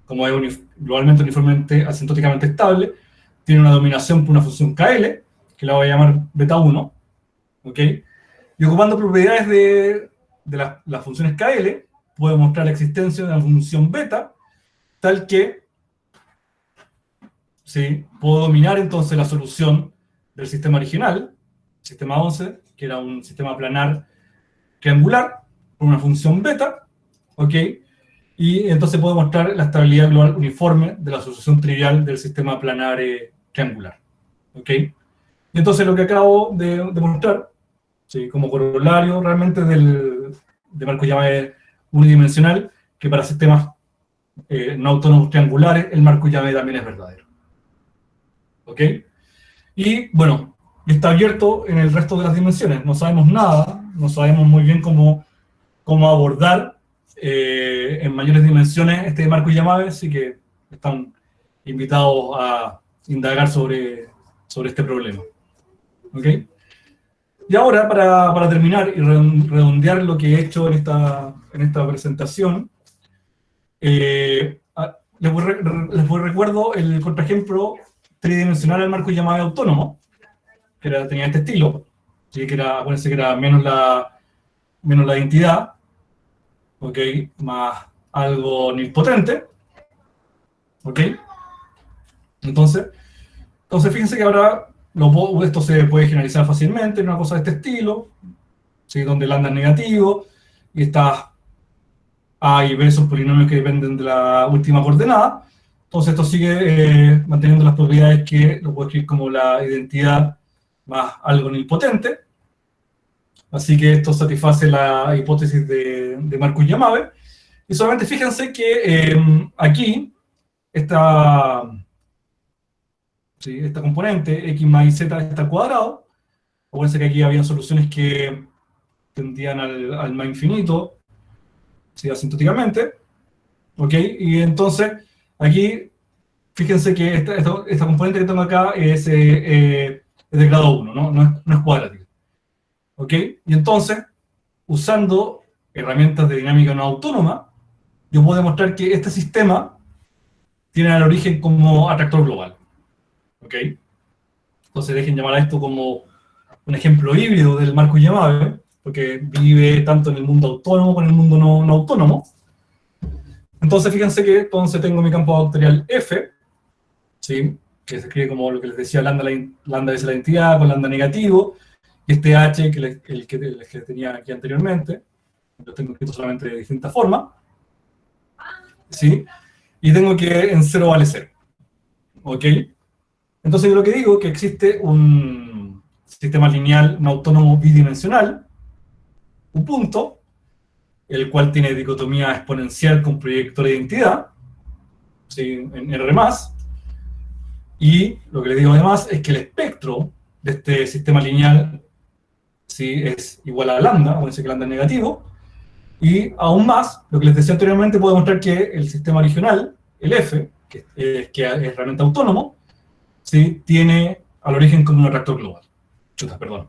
como es globalmente uniformemente asintóticamente estable, tiene una dominación por una función KL, que la voy a llamar beta 1, ¿ok? Y ocupando propiedades de las funciones KL, puedo mostrar la existencia de una función beta, tal que, ¿sí? Puedo dominar entonces la solución del sistema original, sistema 11, que era un sistema planar triangular, por una función beta, ¿ok? Y entonces puedo mostrar la estabilidad global uniforme de la asociación trivial del sistema planar triangular, ¿ok? Y entonces lo que acabo de mostrar, ¿sí? Como corolario realmente de Marco-Llave unidimensional, que para sistemas no autónomos triangulares, el Marco-Llave también es verdadero, ¿ok? Y bueno, está abierto en el resto de las dimensiones. No sabemos nada, no sabemos muy bien cómo abordar en mayores dimensiones este marco Yamabe, así que están invitados a indagar sobre este problema. ¿Ok? Y ahora, para terminar y redondear lo que he hecho en esta presentación, les recuerdo el contraejemplo tridimensional al marco Yamabe autónomo, que tenía este estilo, ¿sí? Acuérdense que era menos la identidad, ¿ok? Más algo nilpotente, ¿ok? Entonces fíjense que ahora esto se puede generalizar fácilmente en una cosa de este estilo, ¿sí? Donde lambda es negativo, y está A y B son polinomios que dependen de la última coordenada. Entonces esto sigue manteniendo las propiedades que lo puedo escribir como la identidad más algo nilpotente. Así que esto satisface la hipótesis de Marcus-Yamabe. Y solamente fíjense que aquí esta componente x más y z está al cuadrado. Acuérdense que aquí habían soluciones que tendían al más infinito, ¿sí? Asintóticamente. ¿Ok? Y entonces, aquí, fíjense que esta componente que tengo acá es de grado 1, ¿no? No es cuadrática. ¿Ok? Y entonces, usando herramientas de dinámica no autónoma, yo puedo demostrar que este sistema tiene el origen como atractor global. ¿Ok? Entonces dejen llamar a esto como un ejemplo híbrido del Marcus-Yamabe, porque vive tanto en el mundo autónomo como en el mundo no autónomo. Entonces fíjense que entonces tengo mi campo vectorial F, ¿sí? Que se escribe como lo que les decía, lambda es la identidad con lambda negativo, y este H, el que tenía aquí anteriormente, lo tengo escrito solamente de distinta forma, ¿sí? Y tengo que en 0 vale 0, ¿ok? Entonces yo lo que digo es que existe un sistema lineal no autónomo bidimensional, un punto, el cual tiene dicotomía exponencial con proyector de identidad, ¿sí? En R+, y lo que les digo además es que el espectro de este sistema lineal, ¿sí? Es igual a lambda, acuérdense que lambda es negativo, y aún más, lo que les decía anteriormente, puedo demostrar que el sistema regional, el F, que es realmente autónomo, ¿sí? Tiene al origen como un atractor global. Chuta, perdón.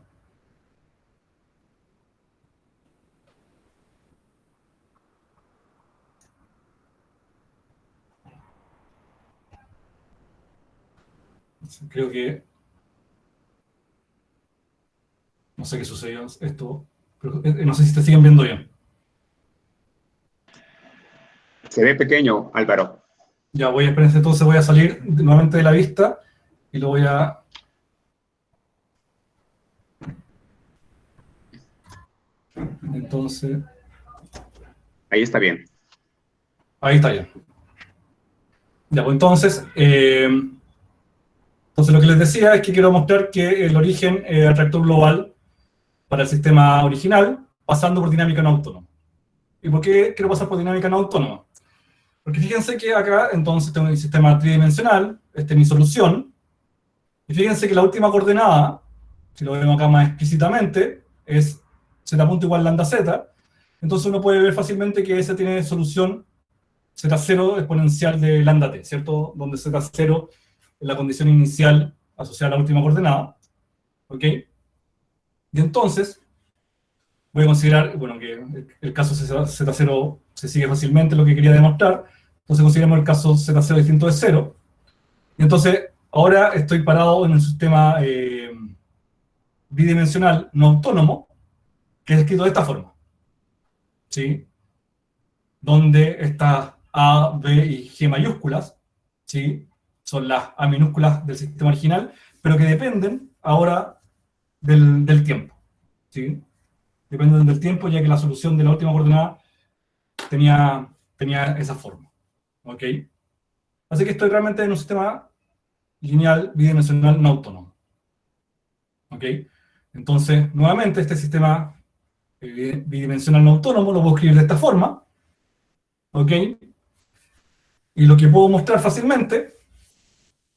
Creo que... No sé qué sucedió esto, pero no sé si te siguen viendo bien. Se ve pequeño, Álvaro. Ya, entonces voy a salir nuevamente de la vista y lo voy a... Entonces... Ahí está bien. Ahí está ya. Ya, pues entonces lo que les decía es que quiero mostrar que el origen es atractor global para el sistema original, pasando por dinámica no autónoma. ¿Y por qué quiero pasar por dinámica no autónoma? Porque fíjense que acá, entonces, tengo el sistema tridimensional, esta es mi solución, y fíjense que la última coordenada, si lo vemos acá más explícitamente, es z punto igual lambda z, entonces uno puede ver fácilmente que esa tiene solución z0 exponencial de lambda t, ¿cierto? Donde z0 es la condición inicial asociada a la última coordenada, ¿ok? Y entonces, voy a considerar, bueno, que el caso z0 se sigue fácilmente, lo que quería demostrar, entonces consideramos el caso z0 distinto de 0, y entonces, ahora estoy parado en un sistema bidimensional no autónomo, que es escrito de esta forma, ¿sí? Donde estas A, B y G mayúsculas, ¿sí? Son las A minúsculas del sistema original, pero que dependen ahora del tiempo, ¿sí? Dependen del tiempo, ya que la solución de la última coordenada tenía esa forma. ¿Ok? Así que estoy realmente en un sistema lineal bidimensional no autónomo. ¿Ok? Entonces, nuevamente, este sistema bidimensional no autónomo lo puedo escribir de esta forma. ¿Ok? Y lo que puedo mostrar fácilmente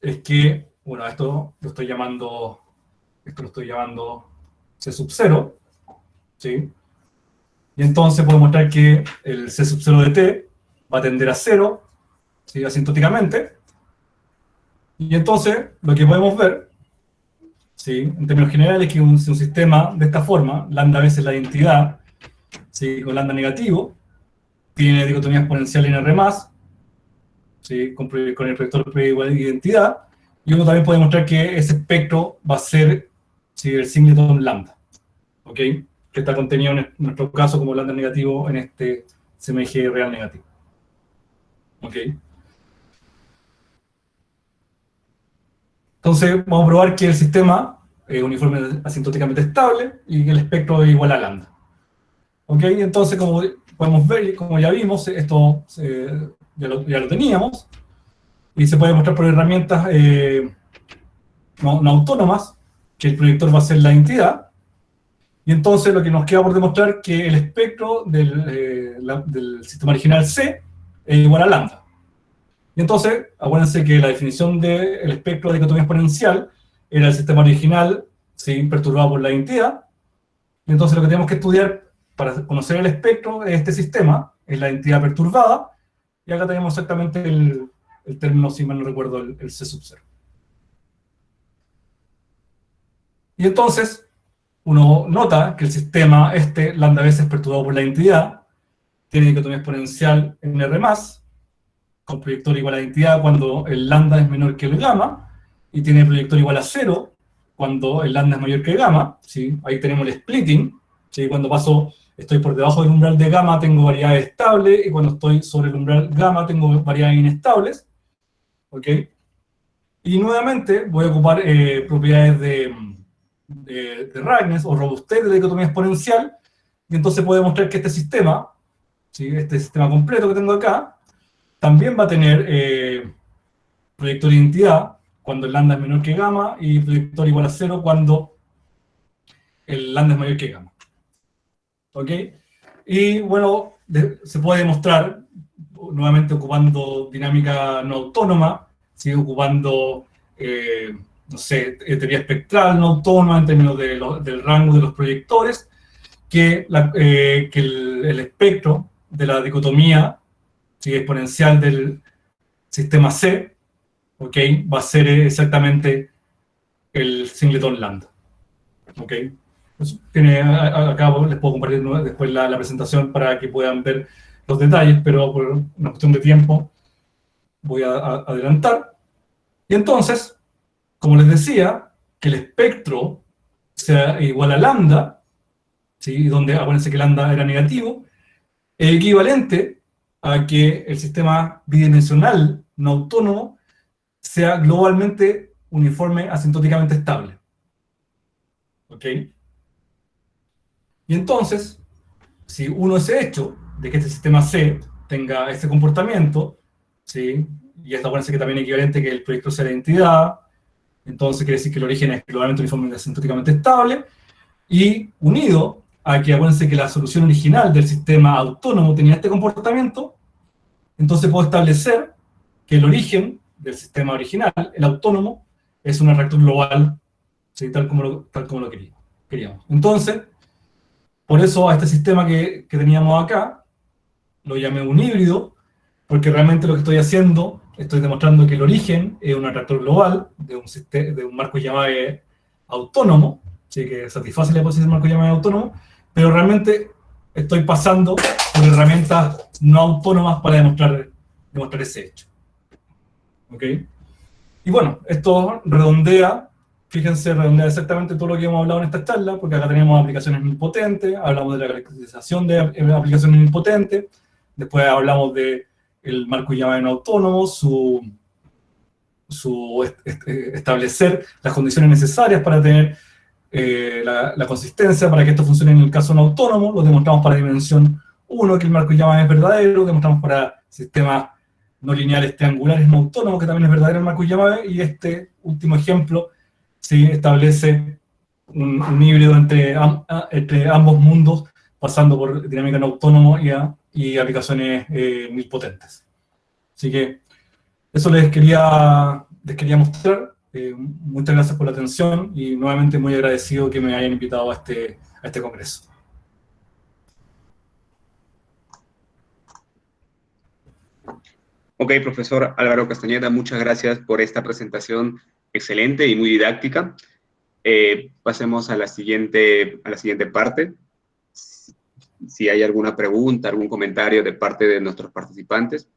es que, bueno, esto lo estoy llamando C sub 0, ¿sí? Y entonces puedo mostrar que el C sub 0 de t va a tender a 0, ¿sí? Asintóticamente. Y entonces, lo que podemos ver, ¿sí? En términos generales, es que un sistema de esta forma, lambda veces la identidad, ¿sí? Con lambda negativo, tiene dicotomía exponencial en R+, ¿sí? Con el proyector P igual a identidad, y uno también puede mostrar que ese espectro va a ser, ¿sí? El singleton lambda, ¿ok? Que está contenido en nuestro caso como lambda negativo en este CMG real negativo. ¿Ok? Entonces, vamos a probar que el sistema es uniforme asintóticamente estable y que el espectro es igual a lambda. ¿Ok? Entonces, como podemos ver, como ya vimos, esto ya lo teníamos, y se puede mostrar por herramientas no autónomas, que el proyector va a ser la entidad, y entonces lo que nos queda por demostrar es que el espectro del sistema original C es igual a lambda. Y entonces, acuérdense que la definición del espectro de dicotomía exponencial era el sistema original, ¿sí? Perturbado por la identidad. Y entonces lo que tenemos que estudiar para conocer el espectro de este sistema es la identidad perturbada, y acá tenemos exactamente el término, si mal no recuerdo, el C sub 0. Y entonces, uno nota que el sistema lambda veces perturbado por la identidad, tiene dicotomía exponencial en R+, con proyector igual a identidad cuando el lambda es menor que el gamma, y tiene proyector igual a 0 cuando el lambda es mayor que el gamma, ¿sí? Ahí tenemos el splitting, ¿sí? Cuando estoy por debajo del umbral de gamma tengo variedades estables, y cuando estoy sobre el umbral gamma tengo variedades inestables, ¿ok? Y nuevamente voy a ocupar propiedades de Ragness o robustez de dicotomía exponencial, y entonces puedo demostrar que este sistema, ¿sí? Este sistema completo que tengo acá, también va a tener proyector de identidad cuando el lambda es menor que gamma, y proyector igual a 0 cuando el lambda es mayor que gamma. ¿Ok? Y bueno, se puede demostrar, nuevamente ocupando dinámica no autónoma, ¿sí? Ocupando, no sé, teoría espectral no autónoma en términos del rango de los proyectores, que el espectro de la dicotomía, ¿sí? Exponencial del sistema C, ¿ok? Va a ser exactamente el singleton lambda. ¿Ok? Acá les puedo compartir después la presentación para que puedan ver los detalles, pero por una cuestión de tiempo voy a adelantar. Y entonces, como les decía, que el espectro sea igual a lambda, ¿sí? Donde acuérdense que lambda era negativo, es equivalente a que el sistema bidimensional no autónomo sea globalmente uniforme asintóticamente estable. ¿Ok? Y entonces, si uno ese hecho de que este sistema C tenga ese comportamiento, ¿sí? Y esto acuérdense que también es equivalente que el proyector sea la identidad, entonces quiere decir que el origen es globalmente uniforme asintóticamente estable, y unido a que acuérdense que la solución original del sistema autónomo tenía este comportamiento, entonces puedo establecer que el origen del sistema original, el autónomo, es un reactor global, ¿sí? tal como lo queríamos. Entonces, por eso a este sistema que teníamos acá, lo llamé un híbrido, porque realmente lo que estoy haciendo, estoy demostrando que el origen es un atractor global de un marco llamado autónomo, ¿sí? Que satisface la hipótesis del marco llamado autónomo, pero realmente estoy pasando por herramientas no autónomas para demostrar ese hecho. ¿Ok? Y bueno, esto redondea, fíjense, redondea exactamente todo lo que hemos hablado en esta charla, porque acá tenemos aplicaciones muy potentes, hablamos de la caracterización de aplicaciones muy potentes, después hablamos del marco llamado autónomo, establecer las condiciones necesarias para tener la consistencia para que esto funcione en el caso no autónomo, lo demostramos para dimensión uno, que el Marcus-Yaman es verdadero, demostramos para sistemas no lineales triangulares no autónomos, que también es verdadero el Marcus-Yaman, y este último ejemplo sí establece un híbrido entre ambos mundos, pasando por dinámica no autónomo y aplicaciones nilpotentes. Así que eso les quería mostrar. Muchas gracias por la atención y nuevamente muy agradecido que me hayan invitado a este congreso. Ok, profesor Álvaro Castañeda, muchas gracias por esta presentación excelente y muy didáctica. Pasemos a la siguiente parte. Si hay alguna pregunta, algún comentario de parte de nuestros participantes.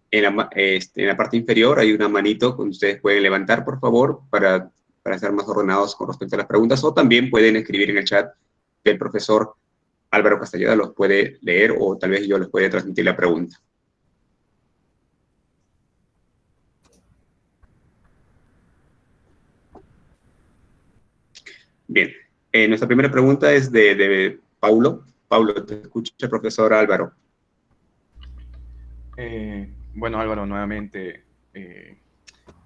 En la parte inferior hay una manito que ustedes pueden levantar, por favor, para ser más ordenados con respecto a las preguntas, o también pueden escribir en el chat que el profesor Álvaro Castañeda los puede leer, o tal vez yo les pueda transmitir la pregunta. Bien, nuestra primera pregunta es de Paulo. Paulo, te escucha, profesor Álvaro. Bueno, Álvaro, nuevamente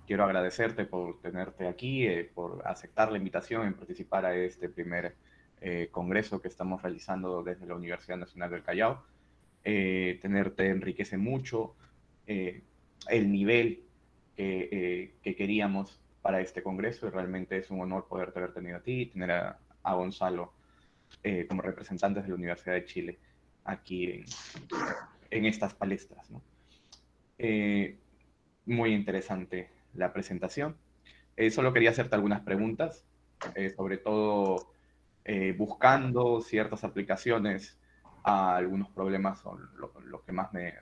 quiero agradecerte por tenerte aquí, por aceptar la invitación en participar a este primer congreso que estamos realizando desde la Universidad Nacional del Callao. Tenerte enriquece mucho el nivel que queríamos para este congreso, y realmente es un honor poderte haber tenido a ti y tener a Gonzalo como representantes de la Universidad de Chile aquí en estas palestras, ¿no? Muy interesante la presentación. Solo quería hacerte algunas preguntas, sobre todo buscando ciertas aplicaciones a algunos problemas, son lo que más me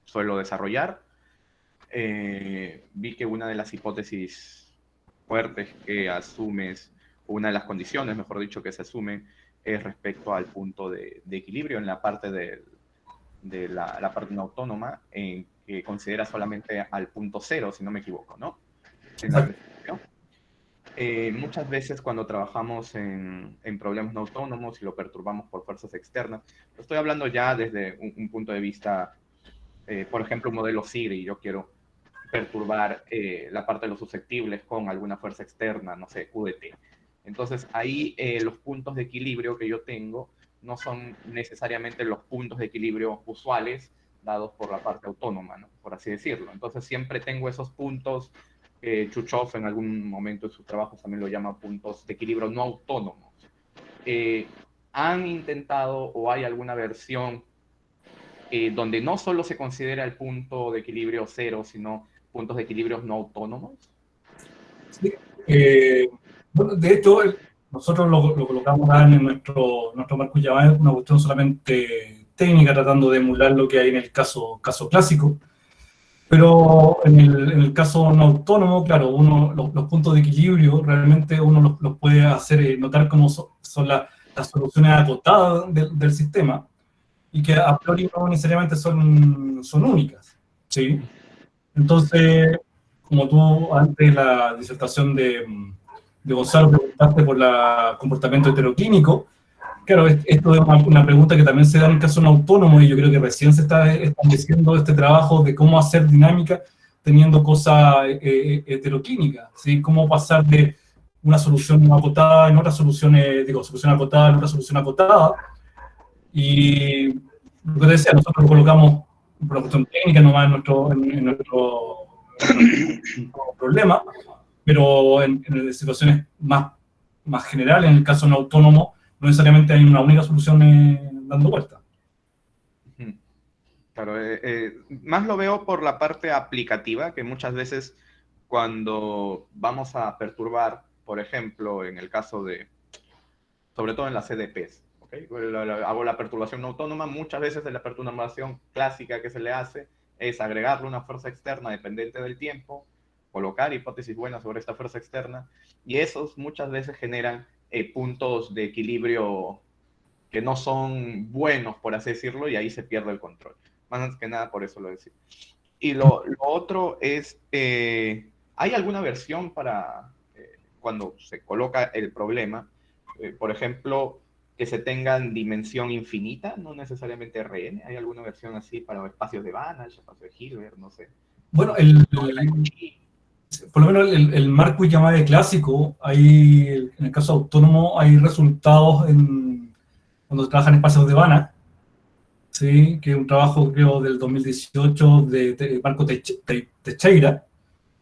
suelo desarrollar. Vi que una de las hipótesis fuertes que asumes, una de las condiciones, mejor dicho, que se asumen, es respecto al punto de equilibrio en la parte de la parte no autónoma, en que considera solamente al punto cero, si no me equivoco, ¿no? En la presentación. Muchas veces cuando trabajamos en problemas no autónomos y lo perturbamos por fuerzas externas, lo estoy hablando ya desde un punto de vista, por ejemplo, un modelo SIGRI, yo quiero perturbar la parte de los susceptibles con alguna fuerza externa, no sé, QDT. Entonces ahí los puntos de equilibrio que yo tengo no son necesariamente los puntos de equilibrio usuales dados por la parte autónoma, ¿no? Por así decirlo. Entonces siempre tengo esos puntos, Chuchov en algún momento de sus trabajos también lo llama puntos de equilibrio no autónomos. ¿Han intentado o hay alguna versión donde no solo se considera el punto de equilibrio cero, sino puntos de equilibrio no autónomos? Sí, bueno, de hecho, nosotros lo colocamos en nuestro Marcus-Yaman, es una cuestión solamente técnica, tratando de emular lo que hay en el caso clásico. Pero en el caso no autónomo, claro, los puntos de equilibrio realmente uno los puede hacer notar como son las soluciones acotadas del sistema, y que a priori no necesariamente son únicas, ¿sí? Entonces, como tú antes de la disertación de Gonzalo preguntaste por el comportamiento heteroclínico, claro, esto es una pregunta que también se da en el caso no autónomo, y yo creo que recién se está estableciendo este trabajo de cómo hacer dinámica teniendo cosas heteroclínicas, ¿sí? Cómo pasar de una solución acotada en otra solución, solución acotada en otra solución acotada. Y lo que decía, nosotros lo colocamos por una cuestión técnica nomás en nuestro problema, pero en situaciones más generales, en el caso no autónomo, no necesariamente hay una única solución dando vuelta. Claro, más lo veo por la parte aplicativa, que muchas veces cuando vamos a perturbar, por ejemplo, en el caso de, sobre todo en las CDPs, ¿okay? Hago la perturbación no autónoma, muchas veces de la perturbación clásica que se le hace es agregarle una fuerza externa dependiente del tiempo, colocar hipótesis buenas sobre esta fuerza externa, y esos muchas veces generan puntos de equilibrio que no son buenos, por así decirlo, y ahí se pierde el control. Más que nada por eso lo decía. Y lo otro es, ¿hay alguna versión para cuando se coloca el problema? Por ejemplo, que se tengan dimensión infinita, no necesariamente RN. ¿Hay alguna versión así para espacios de Banach, espacios de Hilbert, no sé? Bueno, por lo menos el Marcus Yamabe clásico, en el caso autónomo, hay resultados cuando se trabaja en espacios de Banach, ¿sí? Que es un trabajo, creo, del 2018 de Marco Teixeira,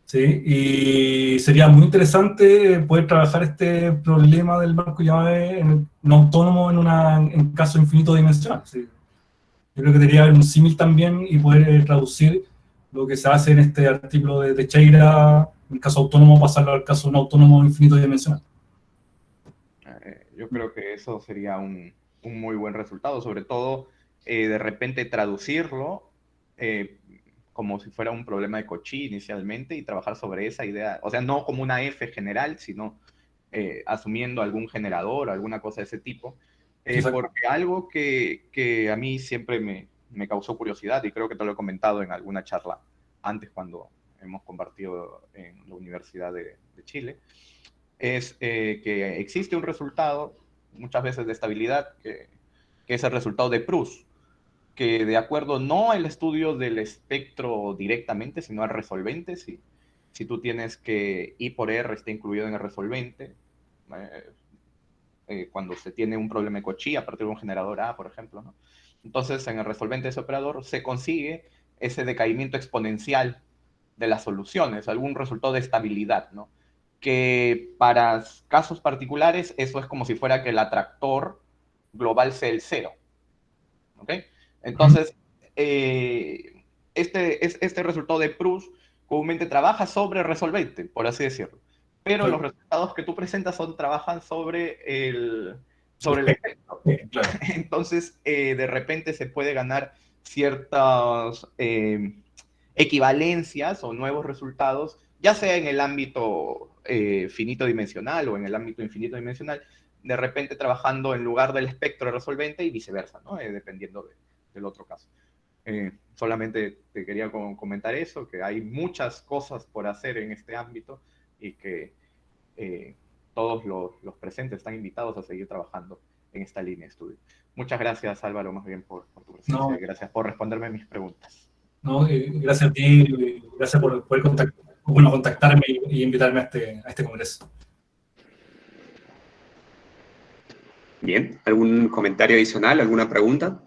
¿sí? Y sería muy interesante poder trabajar este problema del Marcus Yamabe no autónomo en caso infinito dimensional, ¿sí? Yo creo que debería haber un símil también y poder traducir lo que se hace en este artículo de Teixeira, en el caso autónomo, pasarlo al caso no autónomo infinito dimensional. Yo creo que eso sería un muy buen resultado, sobre todo de repente traducirlo como si fuera un problema de Cauchy inicialmente y trabajar sobre esa idea, o sea, no como una F general, sino asumiendo algún generador o alguna cosa de ese tipo, porque algo que a mí siempre me causó curiosidad, y creo que te lo he comentado en alguna charla antes cuando hemos compartido en la Universidad de Chile, es que existe un resultado, muchas veces de estabilidad, que es el resultado de Proust, que de acuerdo no al estudio del espectro directamente, sino al resolvente, si tú tienes que I por R esté incluido en el resolvente, cuando se tiene un problema de Cauchy a partir de un generador A, por ejemplo, ¿no? Entonces, en el resolvente de ese operador se consigue ese decaimiento exponencial de las soluciones, algún resultado de estabilidad, ¿no? Que para casos particulares eso es como si fuera que el atractor global sea el cero, ¿ok? Entonces, este resultado de Proust comúnmente trabaja sobre el resolvente, por así decirlo, pero los resultados que tú presentas trabajan sobre el efecto. Claro. Entonces, de repente se puede ganar ciertas equivalencias o nuevos resultados, ya sea en el ámbito finito dimensional o en el ámbito infinito dimensional, de repente trabajando en lugar del espectro resolvente y viceversa, ¿no? Dependiendo del otro caso. Solamente te quería comentar eso, que hay muchas cosas por hacer en este ámbito y que todos los presentes están invitados a seguir trabajando en esta línea de estudio. Muchas gracias, Álvaro, más bien por tu presencia. Gracias por responderme mis preguntas. No, gracias a ti, gracias por poder contactarme y invitarme a este congreso. Bien, ¿algún comentario adicional, alguna pregunta?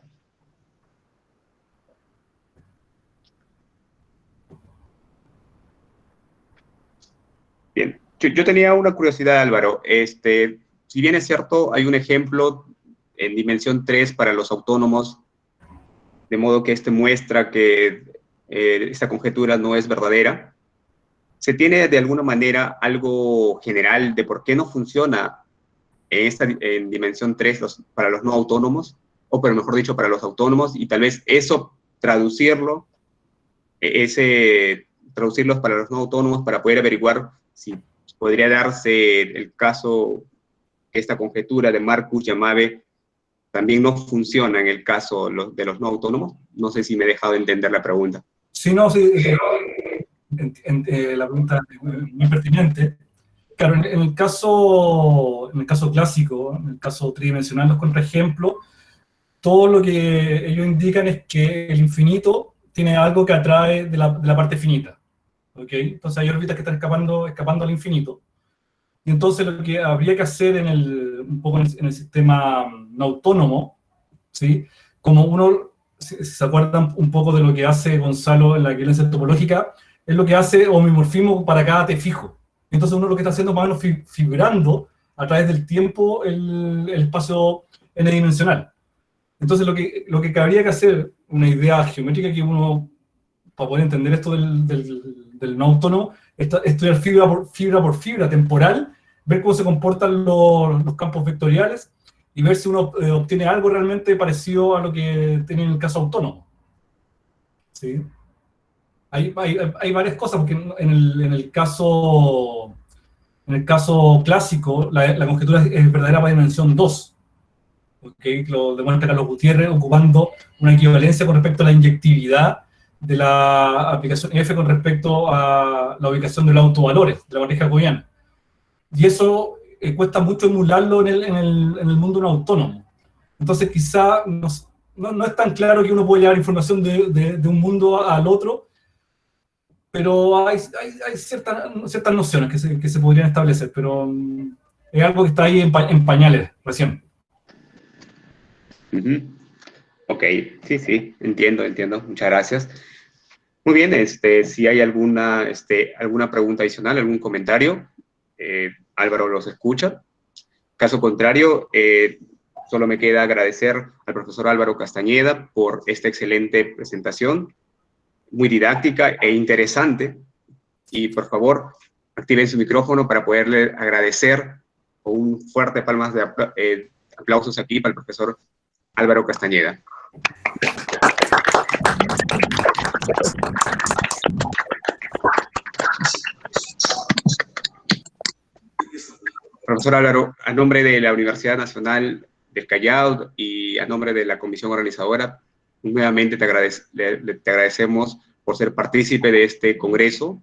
Bien, yo tenía una curiosidad, Álvaro. Si bien es cierto, hay un ejemplo en dimensión 3 para los autónomos, de modo que muestra que esta conjetura no es verdadera. ¿Se tiene de alguna manera algo general de por qué no funciona en dimensión 3 para los no autónomos? O, pero mejor dicho, para los autónomos, y tal vez eso traducirlos para los no autónomos para poder averiguar si podría darse el caso que esta conjetura de Marcus Yamabe también no funciona en el caso de los no autónomos. No sé si me he dejado entender la pregunta. Sí, no, sí, la pregunta es muy pertinente. Claro, en el caso clásico, en el caso tridimensional, los contraejemplos, todo lo que ellos indican es que el infinito tiene algo que atrae de la parte finita. ¿Okay? Entonces hay órbitas que están escapando al infinito. Y entonces lo que habría que hacer un poco en el sistema no autónomo, ¿sí? Como uno, si se acuerdan un poco de lo que hace Gonzalo en la equivalencia topológica, es lo que hace homomorfismo para cada t fijo. Entonces uno lo que está haciendo es más o menos figurando a través del tiempo el espacio n-dimensional. Entonces lo que habría que hacer, una idea geométrica que uno, para poder entender esto del no autónomo, estudiar fibra por fibra temporal, ver cómo se comportan los campos vectoriales y ver si uno obtiene algo realmente parecido a lo que tiene en el caso autónomo. ¿Sí? Hay varias cosas, porque en el caso clásico, la conjetura es verdadera para dimensión 2. ¿Okay? Lo demuestra Carlos Gutiérrez ocupando una equivalencia con respecto a la inyectividad de la aplicación F con respecto a la ubicación de los autovalores, de la matriz jacobiana. Y eso cuesta mucho emularlo en el mundo no autónomo. Entonces quizá no es tan claro que uno puede llevar información de un mundo al otro, pero hay ciertas nociones que se podrían establecer, pero es algo que está ahí en pañales recién. Ujú. Ok, sí, sí, entiendo, muchas gracias. Muy bien, si hay alguna pregunta adicional, algún comentario, Álvaro los escucha. Caso contrario, solo me queda agradecer al profesor Álvaro Castañeda por esta excelente presentación, muy didáctica e interesante. Y por favor, activen su micrófono para poderle agradecer con un fuerte palmas de aplausos aquí para el profesor Álvaro Castañeda. Profesor Álvaro, a nombre de la Universidad Nacional del Callao y a nombre de la comisión organizadora, nuevamente te agradecemos por ser partícipe de este congreso,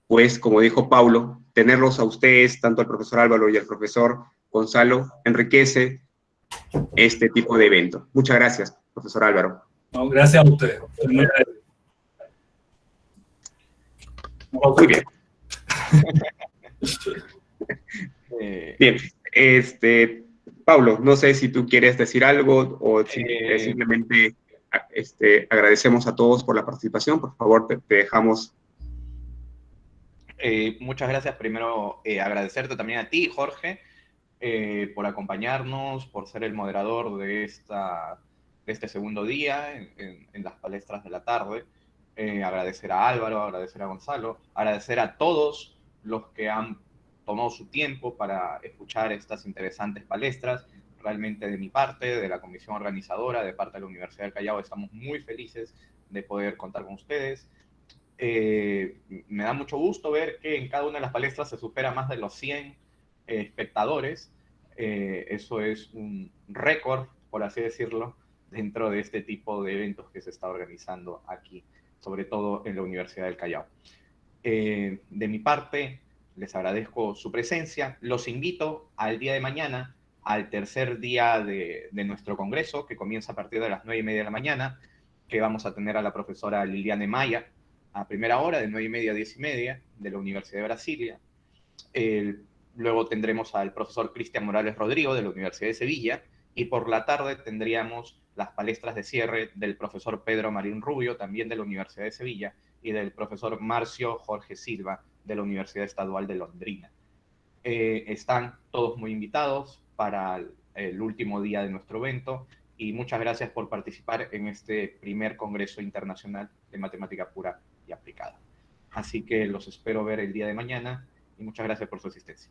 pues, como dijo Paulo, tenerlos a ustedes, tanto al profesor Álvaro y al profesor Gonzalo, enriquece este tipo de evento. Muchas gracias, profesor Álvaro. No, gracias a ustedes. Muy bien. Bien, Paulo, no sé si tú quieres decir algo o si simplemente agradecemos a todos por la participación. Por favor, te dejamos. Muchas gracias. Primero, agradecerte también a ti, Jorge, por acompañarnos, por ser el moderador de este segundo día en las palestras de la tarde. Agradecer a Álvaro, agradecer a Gonzalo, agradecer a todos los que han tomado su tiempo para escuchar estas interesantes palestras. Realmente de mi parte, de la comisión organizadora, de parte de la Universidad del Callao, estamos muy felices de poder contar con ustedes. Me da mucho gusto ver que en cada una de las palestras se supera más de los 100 espectadores. Eso es un récord, por así decirlo, dentro de este tipo de eventos que se está organizando aquí, sobre todo en la Universidad del Callao. De mi parte, les agradezco su presencia. Los invito al día de mañana, al tercer día de nuestro congreso, que comienza a partir de las 9:30 de la mañana, que vamos a tener a la profesora Liliane Maya a primera hora, de 9:30 a 10:30, de la Universidad de Brasilia. Luego tendremos al profesor Cristian Morales Rodrigo, de la Universidad de Sevilla, y por la tarde tendríamos las palestras de cierre del profesor Pedro Marín Rubio, también de la Universidad de Sevilla, y del profesor Marcio Jorge Silva, de la Universidad Estadual de Londrina. Están todos muy invitados para el último día de nuestro evento, y muchas gracias por participar en este primer Congreso Internacional de Matemática Pura y Aplicada. Así que los espero ver el día de mañana, y muchas gracias por su asistencia.